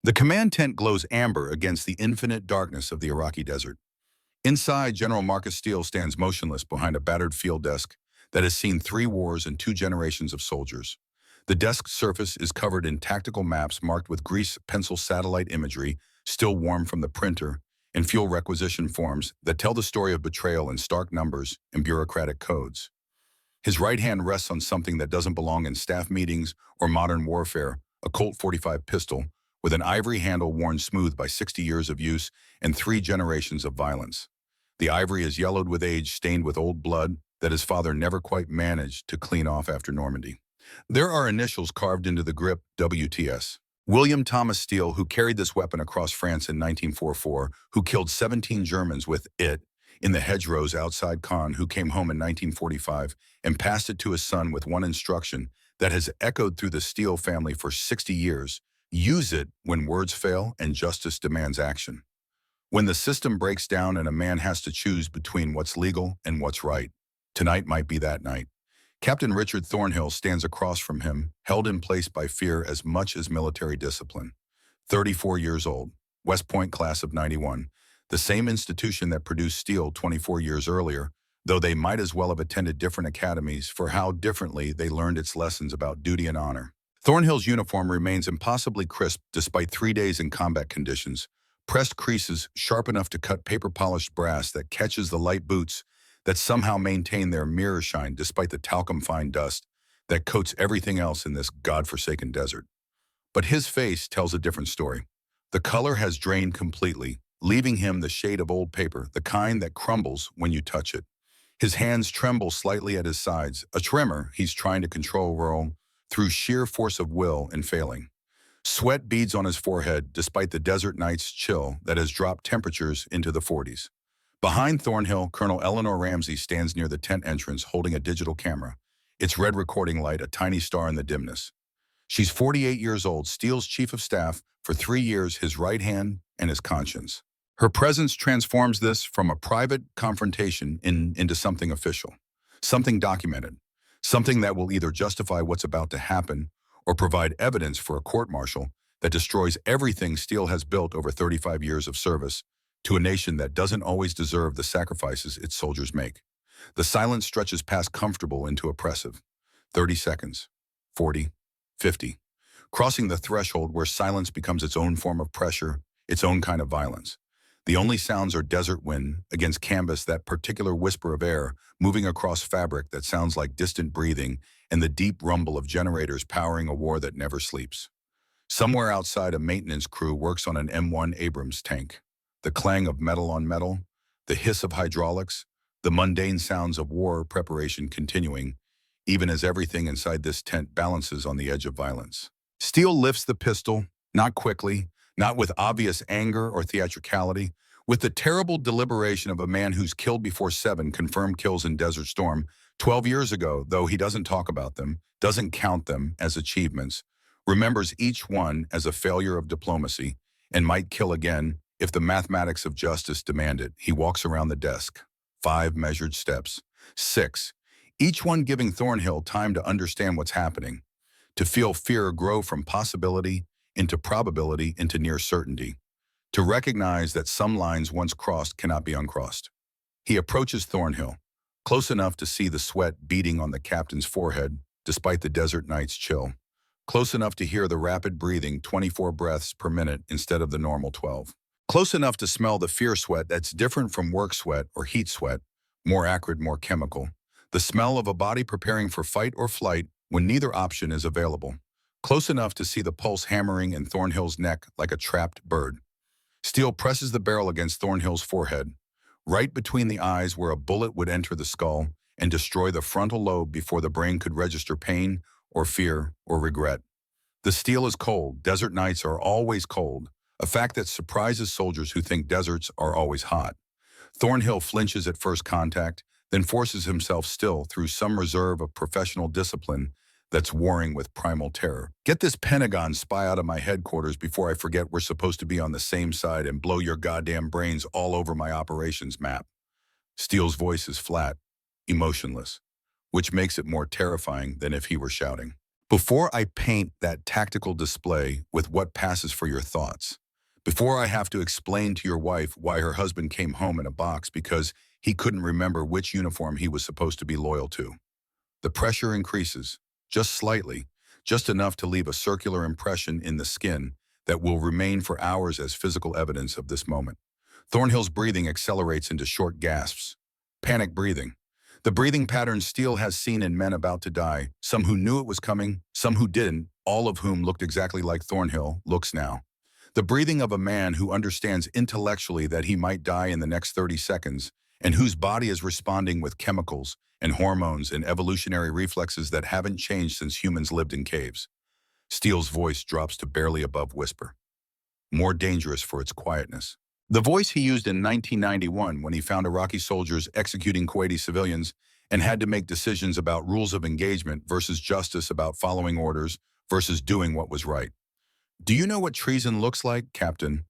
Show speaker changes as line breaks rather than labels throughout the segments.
The command tent glows amber against the infinite darkness of the Iraqi desert. Inside, General Marcus Steele stands motionless behind a battered field desk that has seen 3 wars and 2 generations of soldiers. The desk's surface is covered in tactical maps marked with grease pencil satellite imagery, still warm from the printer, and fuel requisition forms that tell the story of betrayal in stark numbers and bureaucratic codes. His right hand rests on something that doesn't belong in staff meetings or modern warfare, a Colt 45 pistol, with an ivory handle worn smooth by 60 years of use and 3 generations of violence. The ivory is yellowed with age, stained with old blood that his father never quite managed to clean off after Normandy. There are initials carved into the grip, WTS. William Thomas Steele, who carried this weapon across France in 1944, who killed 17 Germans with it in the hedgerows outside Caen, who came home in 1945 and passed it to his son with one instruction that has echoed through the Steele family for 60 years: use it when words fail and justice demands action. When the system breaks down and a man has to choose between what's legal and what's right, tonight might be that night. Captain Richard Thornhill stands across from him, held in place by fear as much as military discipline. 34 years old, West Point class of '91, the same institution that produced Steele 24 years earlier, though they might as well have attended different academies for how differently they learned its lessons about duty and honor. Thornhill's uniform remains impossibly crisp despite 3 days in combat conditions, pressed creases sharp enough to cut paper-polished brass that catches the light boots that somehow maintain their mirror shine despite the talcum-fine dust that coats everything else in this godforsaken desert. But his face tells a different story. The color has drained completely, leaving him the shade of old paper, the kind that crumbles when you touch it. His hands tremble slightly at his sides, a tremor he's trying to control through sheer force of will and failing. Sweat beads on his forehead despite the desert night's chill that has dropped temperatures into the 40s. Behind Thornhill, Colonel Eleanor Ramsey stands near the tent entrance holding a digital camera, its red recording light a tiny star in the dimness. She's 48 years old, Steele's chief of staff, for 3 years his right hand and his conscience. Her presence transforms this from a private confrontation into something official, something documented, something that will either justify what's about to happen or provide evidence for a court-martial that destroys everything Steele has built over 35 years of service to a nation that doesn't always deserve the sacrifices its soldiers make. The silence stretches past comfortable into oppressive. 30 seconds, 40, 50, crossing the threshold where silence becomes its own form of pressure, its own kind of violence. The only sounds are desert wind against canvas, that particular whisper of air moving across fabric that sounds like distant breathing, and the deep rumble of generators powering a war that never sleeps. Somewhere outside, a maintenance crew works on an M1 Abrams tank. The clang of metal on metal, the hiss of hydraulics, the mundane sounds of war preparation continuing, even as everything inside this tent balances on the edge of violence. Steele lifts the pistol, not quickly, not with obvious anger or theatricality, with the terrible deliberation of a man who's killed before 7 confirmed kills in Desert Storm 12 years ago, though he doesn't talk about them, doesn't count them as achievements, remembers each one as a failure of diplomacy, and might kill again if the mathematics of justice demand it. He walks around the desk, 5 measured steps, 6, each one giving Thornhill time to understand what's happening, to feel fear grow from possibility into probability into near certainty, to recognize that some lines once crossed cannot be uncrossed. He approaches Thornhill, close enough to see the sweat beading on the captain's forehead despite the desert night's chill, close enough to hear the rapid breathing, 24 breaths per minute instead of the normal 12. Close enough to smell the fear sweat that's different from work sweat or heat sweat, more acrid, more chemical. The smell of a body preparing for fight or flight when neither option is available. Close enough to see the pulse hammering in Thornhill's neck like a trapped bird. Steele presses the barrel against Thornhill's forehead, right between the eyes where a bullet would enter the skull and destroy the frontal lobe before the brain could register pain or fear or regret. The steel is cold. Desert nights are always cold, a fact that surprises soldiers who think deserts are always hot. Thornhill flinches at first contact, then forces himself still through some reserve of professional discipline that's warring with primal terror. Get this Pentagon spy out of my headquarters before I forget we're supposed to be on the same side and blow your goddamn brains all over my operations map. Steele's voice is flat, emotionless, which makes it more terrifying than if he were shouting. Before I paint that tactical display with what passes for your thoughts, before I have to explain to your wife why her husband came home in a box because he couldn't remember which uniform he was supposed to be loyal to, the pressure increases, just slightly, just enough to leave a circular impression in the skin that will remain for hours as physical evidence of this moment. Thornhill's breathing accelerates into short gasps. Panic breathing. The breathing pattern Steele has seen in men about to die, some who knew it was coming, some who didn't, all of whom looked exactly like Thornhill looks now. The breathing of a man who understands intellectually that he might die in the next 30 seconds and whose body is responding with chemicals and hormones and evolutionary reflexes that haven't changed since humans lived in caves. Steele's voice drops to barely above whisper, more dangerous for its quietness. The voice he used in 1991 when he found Iraqi soldiers executing Kuwaiti civilians and had to make decisions about rules of engagement versus justice, about following orders versus doing what was right. Do you know what treason looks like, Captain?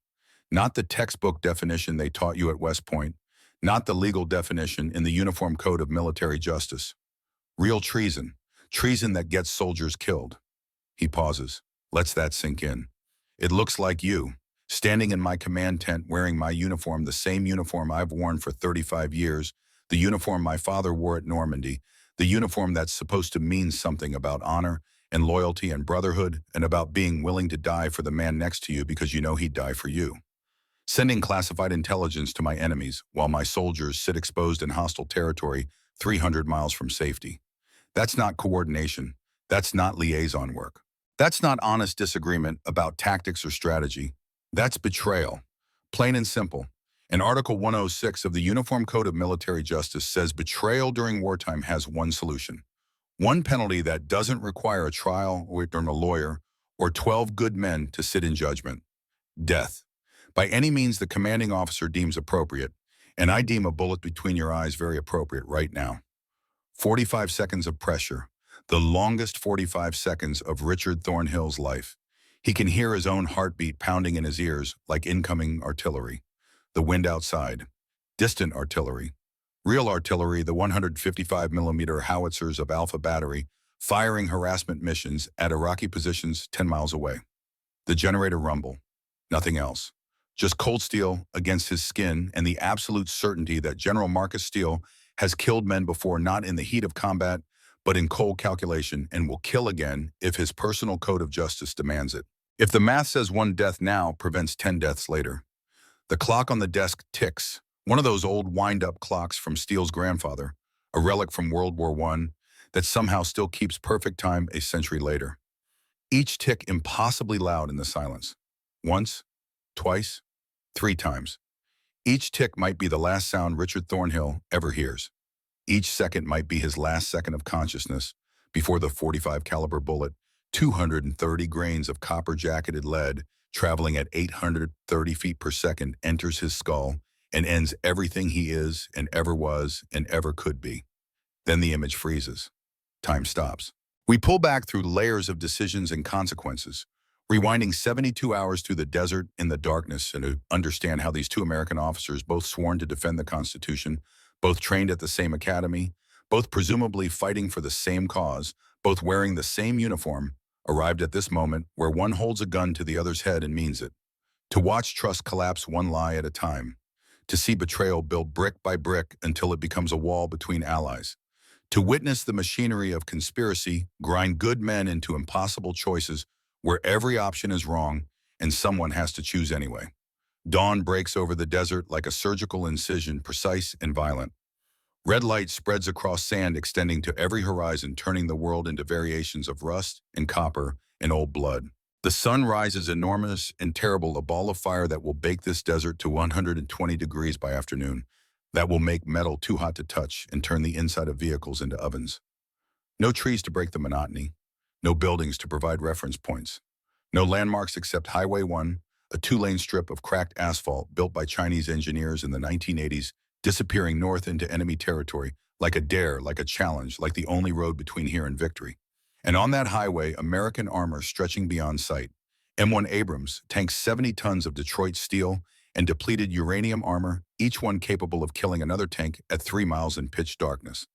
Not the textbook definition they taught you at West Point, not the legal definition in the Uniform Code of Military Justice. Real treason, treason that gets soldiers killed. He pauses, lets that sink in. It looks like you, standing in my command tent wearing my uniform, the same uniform I've worn for 35 years, the uniform my father wore at Normandy, the uniform that's supposed to mean something about honor and loyalty and brotherhood and about being willing to die for the man next to you because you know he'd die for you. Sending classified intelligence to my enemies while my soldiers sit exposed in hostile territory 300 miles from safety. That's not coordination. That's not liaison work. That's not honest disagreement about tactics or strategy. That's betrayal. Plain and simple. And Article 106 of the Uniform Code of Military Justice says betrayal during wartime has one solution. One penalty that doesn't require a trial or a lawyer or 12 good men to sit in judgment. Death. By any means the commanding officer deems appropriate, and I deem a bullet between your eyes very appropriate right now. 45 seconds of pressure. The longest 45 seconds of Richard Thornhill's life. He can hear his own heartbeat pounding in his ears like incoming artillery. The wind outside. Distant artillery. Real artillery, the 155mm howitzers of Alpha Battery, firing harassment missions at Iraqi positions 10 miles away. The generator rumble. Nothing else. Just cold steel against his skin and the absolute certainty that General Marcus Steele has killed men before, not in the heat of combat, but in cold calculation, and will kill again if his personal code of justice demands it. If the math says one death now prevents 10 deaths later. The clock on the desk ticks, one of those old wind-up clocks from Steele's grandfather, a relic from World War I that somehow still keeps perfect time a century later. Each tick impossibly loud in the silence. Once, twice, 3 times. Each tick might be the last sound Richard Thornhill ever hears. Each second might be his last second of consciousness before the 45 caliber bullet, 230 grains of copper-jacketed lead, traveling at 830 feet per second, enters his skull and ends everything he is and ever was and ever could be. Then the image freezes. Time stops. We pull back through layers of decisions and consequences, rewinding 72 hours through the desert in the darkness and to understand how these 2 American officers, both sworn to defend the Constitution, both trained at the same academy, both presumably fighting for the same cause, both wearing the same uniform, arrived at this moment where one holds a gun to the other's head and means it. To watch trust collapse one lie at a time. To see betrayal build brick by brick until it becomes a wall between allies. To witness the machinery of conspiracy grind good men into impossible choices where every option is wrong and someone has to choose anyway. Dawn breaks over the desert like a surgical incision, precise and violent. Red light spreads across sand, extending to every horizon, turning the world into variations of rust and copper and old blood. The sun rises enormous and terrible, a ball of fire that will bake this desert to 120 degrees by afternoon, that will make metal too hot to touch and turn the inside of vehicles into ovens. No trees to break the monotony, no buildings to provide reference points, no landmarks except Highway 1, a 2-lane strip of cracked asphalt built by Chinese engineers in the 1980s, disappearing north into enemy territory, like a dare, like a challenge, like the only road between here and victory. And on that highway, American armor stretching beyond sight. M1 Abrams tanks 70 tons of Detroit steel and depleted uranium armor, each one capable of killing another tank at 3 miles in pitch darkness.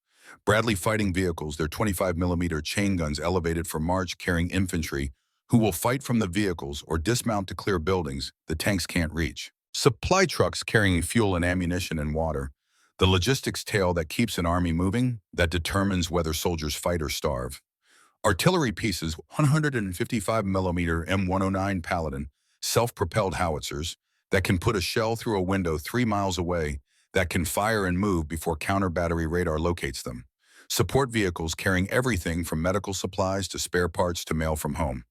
Bradley fighting vehicles, their 25mm chain guns elevated for march carrying infantry who will fight from the vehicles or dismount to clear buildings the tanks can't reach. Supply trucks carrying fuel and ammunition and water. The logistics tail that keeps an army moving, that determines whether soldiers fight or starve. Artillery pieces, 155mm M109 Paladin, self-propelled howitzers that can put a shell through a window 3 miles away, that can fire and move before counter-battery radar locates them. Support vehicles carrying everything from medical supplies to spare parts to mail from home.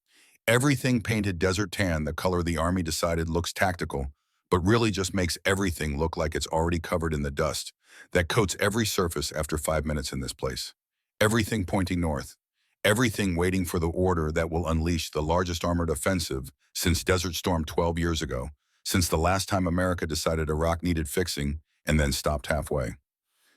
Everything painted desert tan, the color the Army decided looks tactical, but really just makes everything look like it's already covered in the dust that coats every surface after 5 minutes in this place. Everything pointing north. Everything waiting for the order that will unleash the largest armored offensive since Desert Storm 12 years ago, since the last time America decided Iraq needed fixing and then stopped halfway.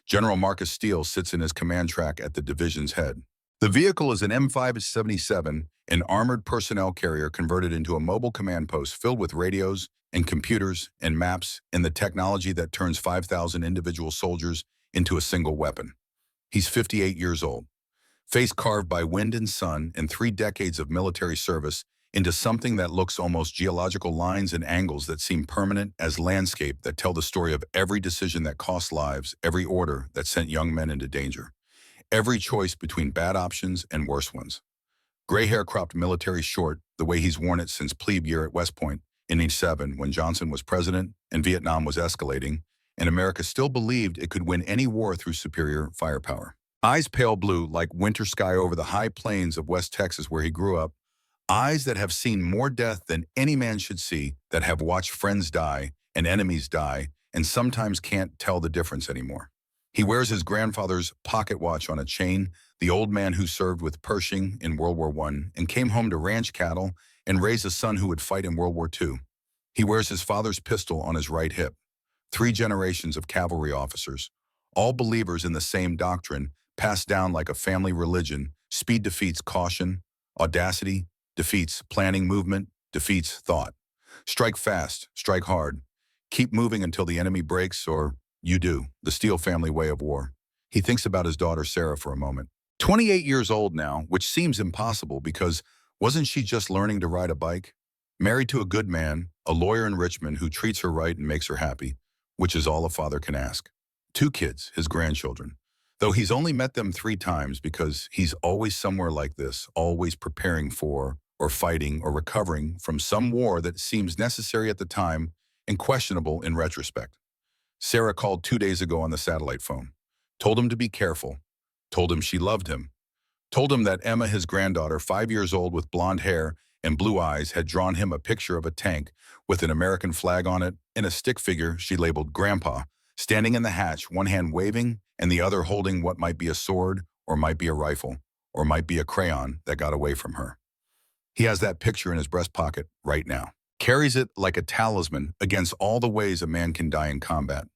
General Marcus Steele sits in his command track at the division's head. The vehicle is an M577, an armored personnel carrier converted into a mobile command post filled with radios and computers and maps and the technology that turns 5,000 individual soldiers into a single weapon. He's 58 years old, face carved by wind and sun and 3 decades of military service into something that looks almost geological lines and angles that seem permanent as landscape that tell the story of every decision that cost lives, every order that sent young men into danger, every choice between bad options and worse ones. Gray hair cropped military short, the way he's worn it since plebe year at West Point in '87 when Johnson was president and Vietnam was escalating, and America still believed it could win any war through superior firepower. Eyes pale blue like winter sky over the high plains of West Texas where he grew up, eyes that have seen more death than any man should see, that have watched friends die and enemies die and sometimes can't tell the difference anymore. He wears his grandfather's pocket watch on a chain, the old man who served with Pershing in World War I and came home to ranch cattle and raise a son who would fight in World War II. He wears his father's pistol on his right hip. 3 generations of cavalry officers, all believers in the same doctrine, passed down like a family religion. Speed defeats caution, audacity defeats planning, movement defeats thought. Strike fast, strike hard. Keep moving until the enemy breaks, or you do, the Steele family way of war. He thinks about his daughter Sarah for a moment. 28 years old now, which seems impossible because wasn't she just learning to ride a bike? Married to a good man, a lawyer in Richmond who treats her right and makes her happy, which is all a father can ask. 2 kids, his grandchildren. Though he's only met them 3 times because he's always somewhere like this, always preparing for, or fighting, or recovering from some war that seems necessary at the time and questionable in retrospect. Sarah called 2 days ago on the satellite phone, told him to be careful, told him she loved him, told him that Emma, his granddaughter, 5 years old with blonde hair and blue eyes, had drawn him a picture of a tank with an American flag on it and a stick figure she labeled Grandpa, standing in the hatch, one hand waving and the other holding what might be a sword or might be a rifle or might be a crayon that got away from her. He has that picture in his breast pocket right now. Carries it like a talisman against all the ways a man can die in combat.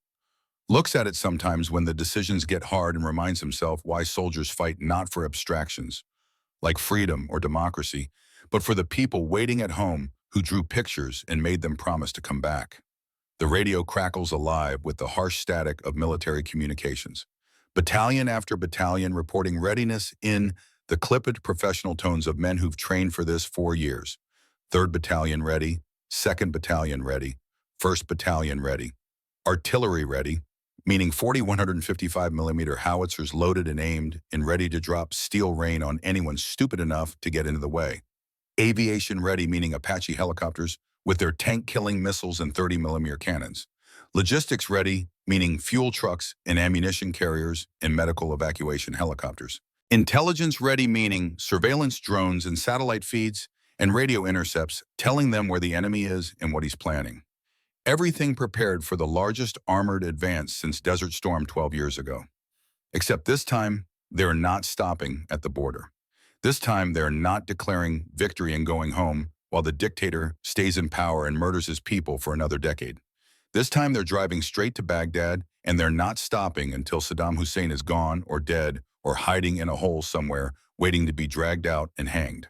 Looks at it sometimes when the decisions get hard and reminds himself why soldiers fight not for abstractions, like freedom or democracy, but for the people waiting at home who drew pictures and made them promise to come back. The radio crackles alive with the harsh static of military communications. Battalion after battalion reporting readiness in the clipped professional tones of men who've trained for this 4 years. 3rd Battalion ready, 2nd Battalion ready, 1st Battalion ready. Artillery ready, meaning 155mm howitzers loaded and aimed and ready to drop steel rain on anyone stupid enough to get into the way. Aviation ready, meaning Apache helicopters with their tank-killing missiles and 30mm cannons. Logistics ready, meaning fuel trucks and ammunition carriers and medical evacuation helicopters. Intelligence ready, meaning surveillance drones and satellite feeds and radio intercepts telling them where the enemy is and what he's planning. Everything prepared for the largest armored advance since Desert Storm 12 years ago. Except this time, they're not stopping at the border. This time, they're not declaring victory and going home while the dictator stays in power and murders his people for another decade. This time, they're driving straight to Baghdad, and they're not stopping until Saddam Hussein is gone or dead or hiding in a hole somewhere, waiting to be dragged out and hanged.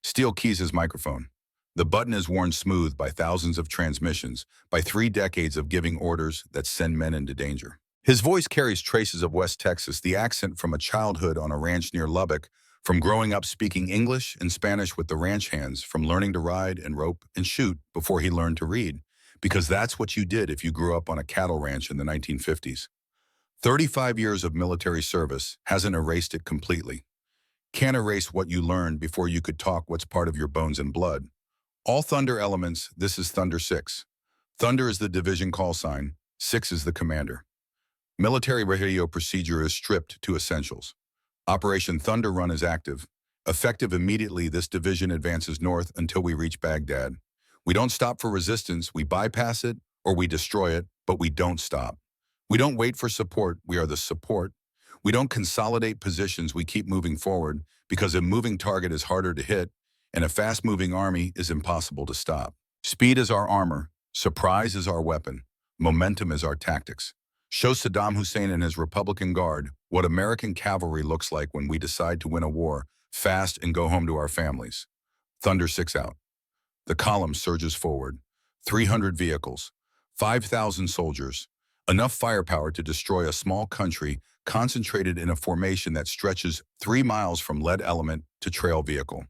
Steele keys his microphone. The button is worn smooth by thousands of transmissions, by 3 decades of giving orders that send men into danger. His voice carries traces of West Texas, the accent from a childhood on a ranch near Lubbock, from growing up speaking English and Spanish with the ranch hands, from learning to ride and rope and shoot before he learned to read, because that's what you did if you grew up on a cattle ranch in the 1950s. 35 years of military service hasn't erased it completely. Can't erase what you learned before you could talk what's part of your bones and blood. All Thunder elements, this is Thunder 6. Thunder is the division call sign, 6 is the commander. Military radio procedure is stripped to essentials. Operation Thunder Run is active. Effective immediately, this division advances north until we reach Baghdad. We don't stop for resistance, we bypass it, or we destroy it, but we don't stop. We don't wait for support, we are the support. We don't consolidate positions, we keep moving forward, because a moving target is harder to hit, and a fast-moving army is impossible to stop. Speed is our armor, surprise is our weapon, momentum is our tactics. Show Saddam Hussein and his Republican Guard what American cavalry looks like when we decide to win a war, fast and go home to our families. Thunder 6 out. The column surges forward. 300 vehicles, 5,000 soldiers, enough firepower to destroy a small country concentrated in a formation that stretches 3 miles from lead element to trail vehicle.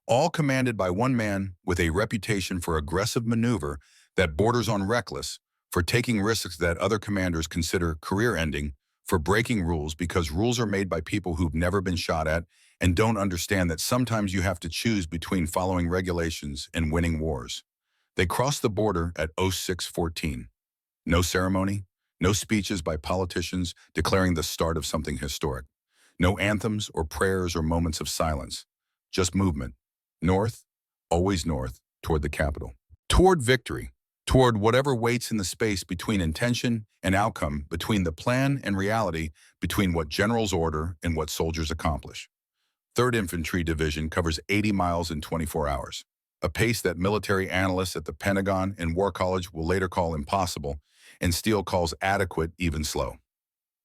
All commanded by one man with a reputation for aggressive maneuver that borders on reckless, for taking risks that other commanders consider career-ending, for breaking rules because rules are made by people who've never been shot at and don't understand that sometimes you have to choose between following regulations and winning wars. They cross the border at 06:14. No ceremony, no speeches by politicians declaring the start of something historic. No anthems or prayers or moments of silence. Just movement. North, always north, toward the capital. Toward victory. Toward whatever waits in the space between intention and outcome, between the plan and reality, between what generals order and what soldiers accomplish. 3rd Infantry Division covers 80 miles in 24 hours, a pace that military analysts at the Pentagon and War College will later call impossible, and Steele calls adequate, even slow.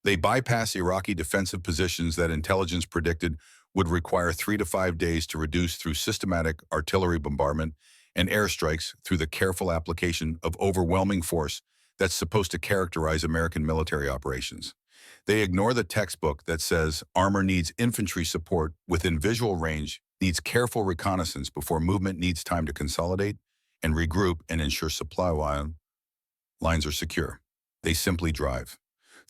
They bypass Iraqi defensive positions that intelligence predicted would require 3 to 5 days to reduce through systematic artillery bombardment and airstrikes, through the careful application of overwhelming force that's supposed to characterize American military operations. They ignore the textbook that says armor needs infantry support within visual range, needs careful reconnaissance before movement, needs time to consolidate and regroup and ensure supply lines are secure. They simply drive.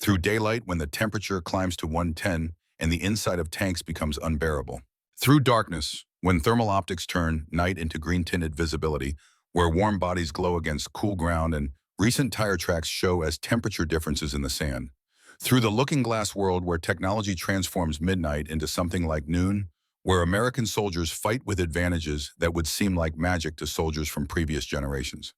Through daylight when the temperature climbs to 110 and the inside of tanks becomes unbearable. Through darkness, when thermal optics turn night into green-tinted visibility, where warm bodies glow against cool ground and recent tire tracks show as temperature differences in the sand. Through the looking-glass world where technology transforms midnight into something like noon, where American soldiers fight with advantages that would seem like magic to soldiers from previous generations.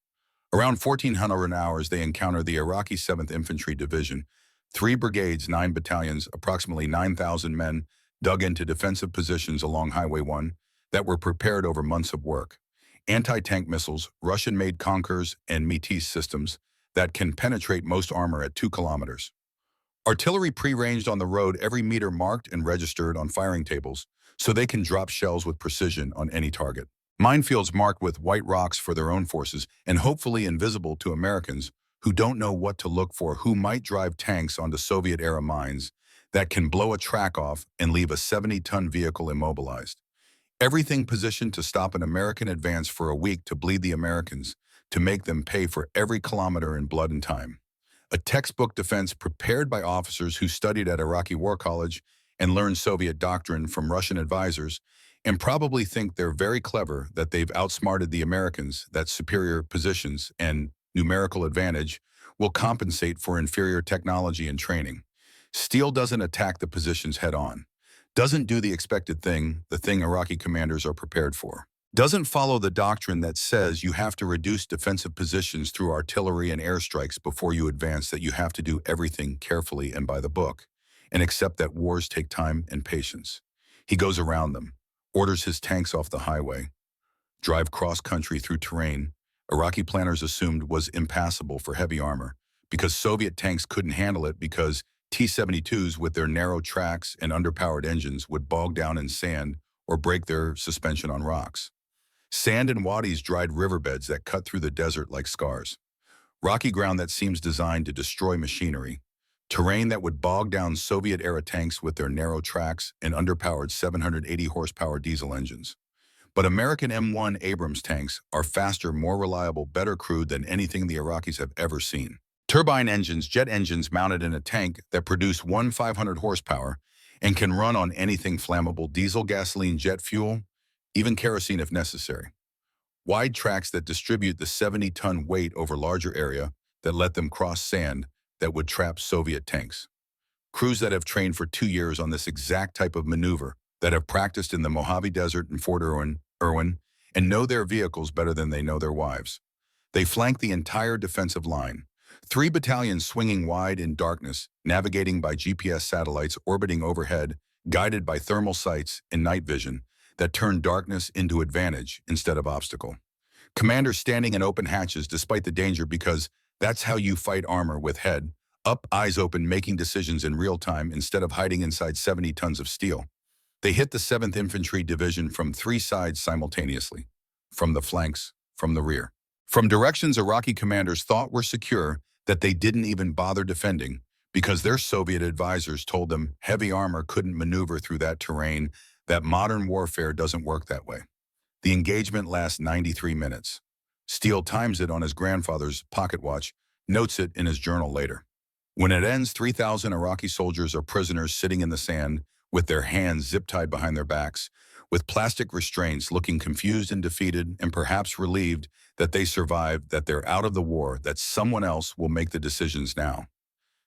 Around 1400 hours, they encounter the Iraqi 7th Infantry Division, 3 brigades, 9 battalions, approximately 9,000 men, dug into defensive positions along Highway 1 that were prepared over months of work. Anti-tank missiles, Russian-made Konkurs and Metis systems that can penetrate most armor at 2 kilometers. Artillery pre-ranged on the road, every meter marked and registered on firing tables, so they can drop shells with precision on any target. Minefields marked with white rocks for their own forces and hopefully invisible to Americans who don't know what to look for, who might drive tanks onto Soviet-era mines that can blow a track off and leave a 70-ton vehicle immobilized. Everything positioned to stop an American advance for a week, to bleed the Americans, to make them pay for every kilometer in blood and time. A textbook defense prepared by officers who studied at Iraqi War College and learned Soviet doctrine from Russian advisors, and probably think they're very clever, that they've outsmarted the Americans, that superior positions and numerical advantage will compensate for inferior technology and training. Steele doesn't attack the positions head-on, doesn't do the expected thing, the thing Iraqi commanders are prepared for. Doesn't follow the doctrine that says you have to reduce defensive positions through artillery and airstrikes before you advance, that you have to do everything carefully and by the book, and accept that wars take time and patience. He goes around them, orders his tanks off the highway, drive cross-country through terrain Iraqi planners assumed was impassable for heavy armor, because Soviet tanks couldn't handle it, because T-72s with their narrow tracks and underpowered engines would bog down in sand or break their suspension on rocks. Sand and wadis, dried riverbeds that cut through the desert like scars. Rocky ground that seems designed to destroy machinery. terrain that would bog down Soviet-era tanks with their narrow tracks and underpowered 780 horsepower diesel engines. But American M1 Abrams tanks are faster, more reliable, better crewed than anything the Iraqis have ever seen. Turbine engines, jet engines mounted in a tank that produce 500 horsepower and can run on anything flammable: diesel, gasoline, jet fuel, even kerosene if necessary. Wide tracks that distribute the 70-ton weight over larger area that let them cross sand that would trap Soviet tanks. Crews that have trained for 2 years on this exact type of maneuver, that have practiced in the Mojave Desert and Fort Irwin, and know their vehicles better than they know their wives. They flank the entire defensive line. 3 battalions swinging wide in darkness, navigating by GPS satellites orbiting overhead, guided by thermal sights and night vision that turn darkness into advantage instead of obstacle. Commanders standing in open hatches despite the danger, because that's how you fight armor, with head up, eyes open, making decisions in real time instead of hiding inside 70 tons of steel. They hit the 7th Infantry Division from 3 sides simultaneously, from the flanks, from the rear, from directions Iraqi commanders thought were secure that they didn't even bother defending because their Soviet advisors told them heavy armor couldn't maneuver through that terrain, that modern warfare doesn't work that way. The engagement lasts 93 minutes. Steele times it on his grandfather's pocket watch, notes it in his journal later. When it ends, 3,000 Iraqi soldiers are prisoners sitting in the sand with their hands zip-tied behind their backs, with plastic restraints, looking confused and defeated, and perhaps relieved that they survived, that they're out of the war, that someone else will make the decisions now.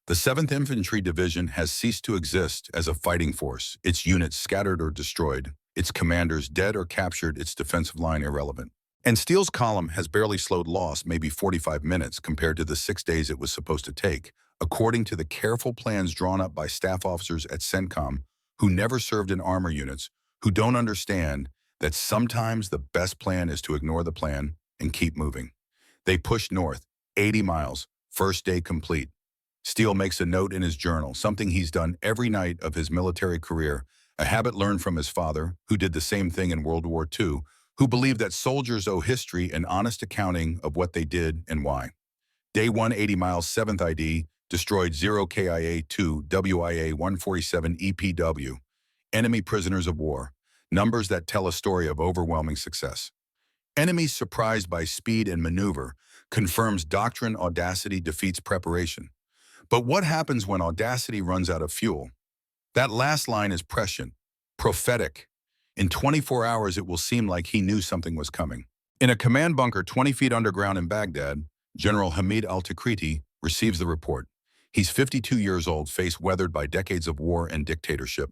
The 7th Infantry Division has ceased to exist as a fighting force, its units scattered or destroyed, its commanders dead or captured, its defensive line irrelevant. And Steele's column has barely slowed loss, maybe 45 minutes compared to the 6 days it was supposed to take, according to the careful plans drawn up by staff officers at CENTCOM who never served in armor units, who don't understand that sometimes the best plan is to ignore the plan and keep moving. They pushed north, 80 miles, first day complete. Steele makes a note in his journal, something he's done every night of his military career, a habit learned from his father, who did the same thing in World War II, who believed that soldiers owe history an honest accounting of what they did and why. Day 1, 80 miles, 7th ID, destroyed 0 KIA-2 WIA-147 EPW, enemy prisoners of war, numbers that tell a story of overwhelming success. Enemies surprised by speed and maneuver confirms doctrine: audacity defeats preparation. But what happens when audacity runs out of fuel? That last line is prescient, prophetic. In 24 hours, it will seem like he knew something was coming. In a command bunker 20 feet underground in Baghdad, General Hamid al-Tikriti receives the report. He's 52 years old, face weathered by decades of war and dictatorship.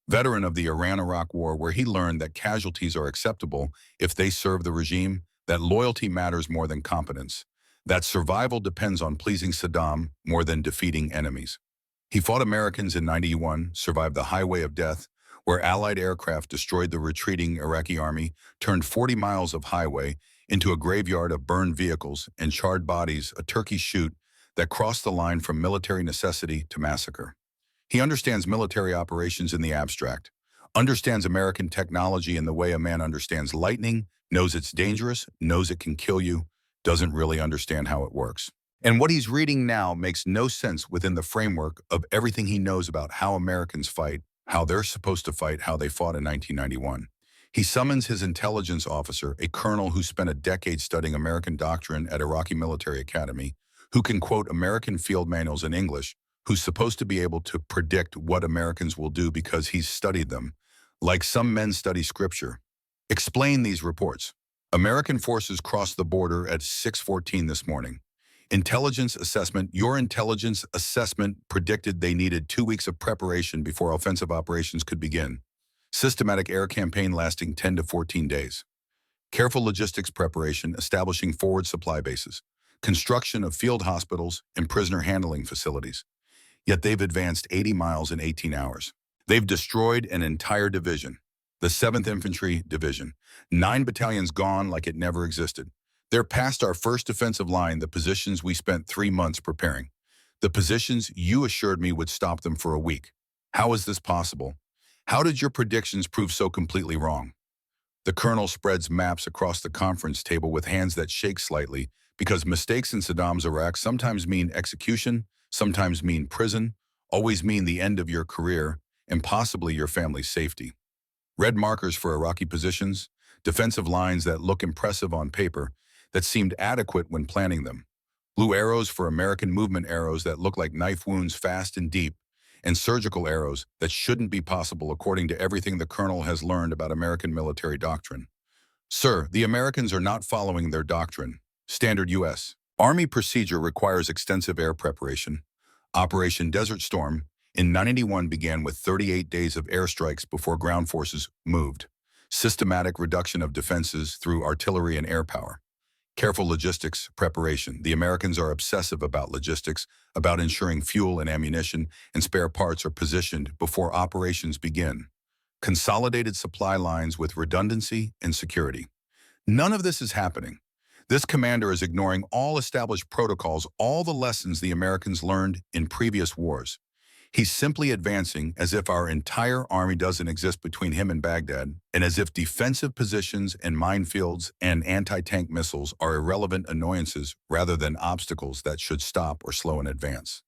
Veteran of the Iran-Iraq War, where he learned that casualties are acceptable if they serve the regime, that loyalty matters more than competence, that survival depends on pleasing Saddam more than defeating enemies. He fought Americans in '91, survived the highway of death, where Allied aircraft destroyed the retreating Iraqi army, turned 40 miles of highway into a graveyard of burned vehicles and charred bodies, a turkey shoot that crossed the line from military necessity to massacre. He understands military operations in the abstract, understands American technology in the way a man understands lightning, knows it's dangerous, knows it can kill you, doesn't really understand how it works. And what he's reading now makes no sense within the framework of everything he knows about how Americans fight, how they're supposed to fight, how they fought in 1991. He summons his intelligence officer, a colonel who spent a decade studying American doctrine at Iraqi Military Academy, who can quote American field manuals in English, who's supposed to be able to predict what Americans will do because he's studied them, like some men study scripture. Explain these reports. American forces crossed the border at 6:14 this morning. Intelligence assessment. Your intelligence assessment predicted they needed 2 weeks of preparation before offensive operations could begin. Systematic air campaign lasting 10 to 14 days. Careful logistics preparation, establishing forward supply bases. Construction of field hospitals and prisoner handling facilities. Yet they've advanced 80 miles in 18 hours. They've destroyed an entire division, the 7th Infantry Division. 9 battalions gone like it never existed. They're past our first defensive line, the positions we spent 3 months preparing. The positions you assured me would stop them for a week. How is this possible? How did your predictions prove so completely wrong? The colonel spreads maps across the conference table with hands that shake slightly, because mistakes in Saddam's Iraq sometimes mean execution, sometimes mean prison, always mean the end of your career, and possibly your family's safety. Red markers for Iraqi positions, defensive lines that look impressive on paper, that seemed adequate when planning them. Blue arrows for American movement arrows that look like knife wounds fast and deep, and surgical arrows that shouldn't be possible according to everything the colonel has learned about American military doctrine. Sir, the Americans are not following their doctrine. Standard U.S. Army procedure requires extensive air preparation. Operation Desert Storm in 1991 began with 38 days of airstrikes before ground forces moved. Systematic reduction of defenses through artillery and air power. Careful logistics preparation. The Americans are obsessive about logistics, about ensuring fuel and ammunition and spare parts are positioned before operations begin. Consolidated supply lines with redundancy and security. None of this is happening. This commander is ignoring all established protocols, all the lessons the Americans learned in previous wars. He's simply advancing as if our entire army doesn't exist between him and Baghdad, and as if defensive positions and minefields and anti-tank missiles are irrelevant annoyances rather than obstacles that should stop or slow an advance.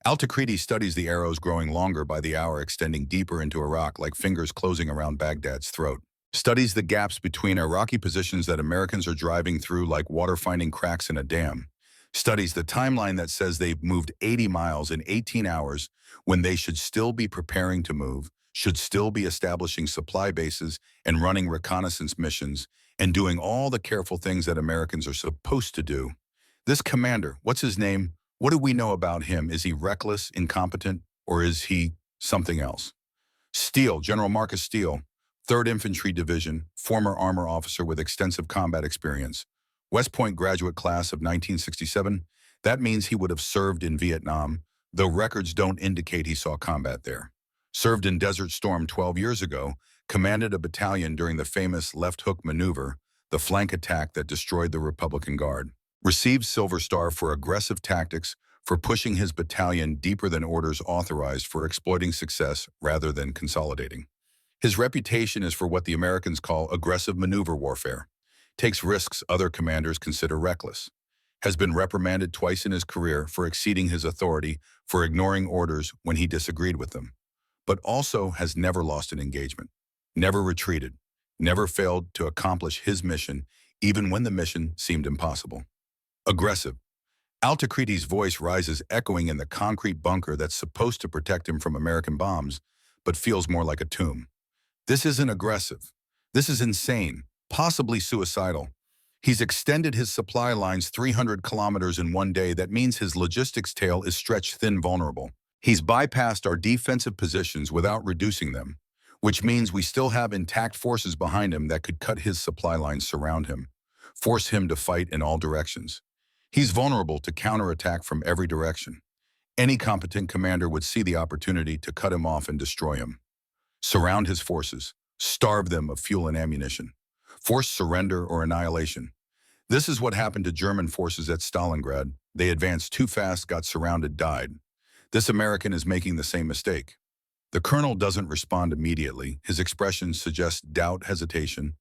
Al-Takriti studies the arrows growing longer by the hour, extending deeper into Iraq like fingers closing around Baghdad's throat. Studies the gaps between Iraqi positions that Americans are driving through like water finding cracks in a dam. Studies the timeline that says they've moved 80 miles in 18 hours when they should still be preparing to move, should still be establishing supply bases and running reconnaissance missions, and doing all the careful things that Americans are supposed to do. This commander, what's his name? What do we know about him? Is he reckless, incompetent, or is he something else? Steele, General Marcus Steele, 3rd Infantry Division, former armor officer with extensive combat experience. West Point graduate class of 1967. That means he would have served in Vietnam, though records don't indicate he saw combat there. Served in Desert Storm 12 years ago, commanded a battalion during the famous left hook maneuver, the flank attack that destroyed the Republican Guard. Received Silver Star for aggressive tactics, for pushing his battalion deeper than orders authorized, for exploiting success rather than consolidating. His reputation is for what the Americans call aggressive maneuver warfare. Takes risks other commanders consider reckless. Has been reprimanded twice in his career for exceeding his authority, for ignoring orders when he disagreed with them. But also has never lost an engagement, never retreated, never failed to accomplish his mission, even when the mission seemed impossible. Aggressive. Al-Takriti's voice rises echoing in the concrete bunker that's supposed to protect him from American bombs, but feels more like a tomb. This isn't aggressive. This is insane, possibly suicidal. He's extended his supply lines 300 kilometers in one day. That means his logistics tail is stretched thin, vulnerable. He's bypassed our defensive positions without reducing them, which means we still have intact forces behind him that could cut his supply lines, surround him, force him to fight in all directions. He's vulnerable to counterattack from every direction. Any competent commander would see the opportunity to cut him off and destroy him. Surround his forces, starve them of fuel and ammunition, force surrender or annihilation. This is what happened to German forces at Stalingrad. They advanced too fast, got surrounded, died. This American is making the same mistake. The colonel doesn't respond immediately. His expressions suggest doubt, hesitation,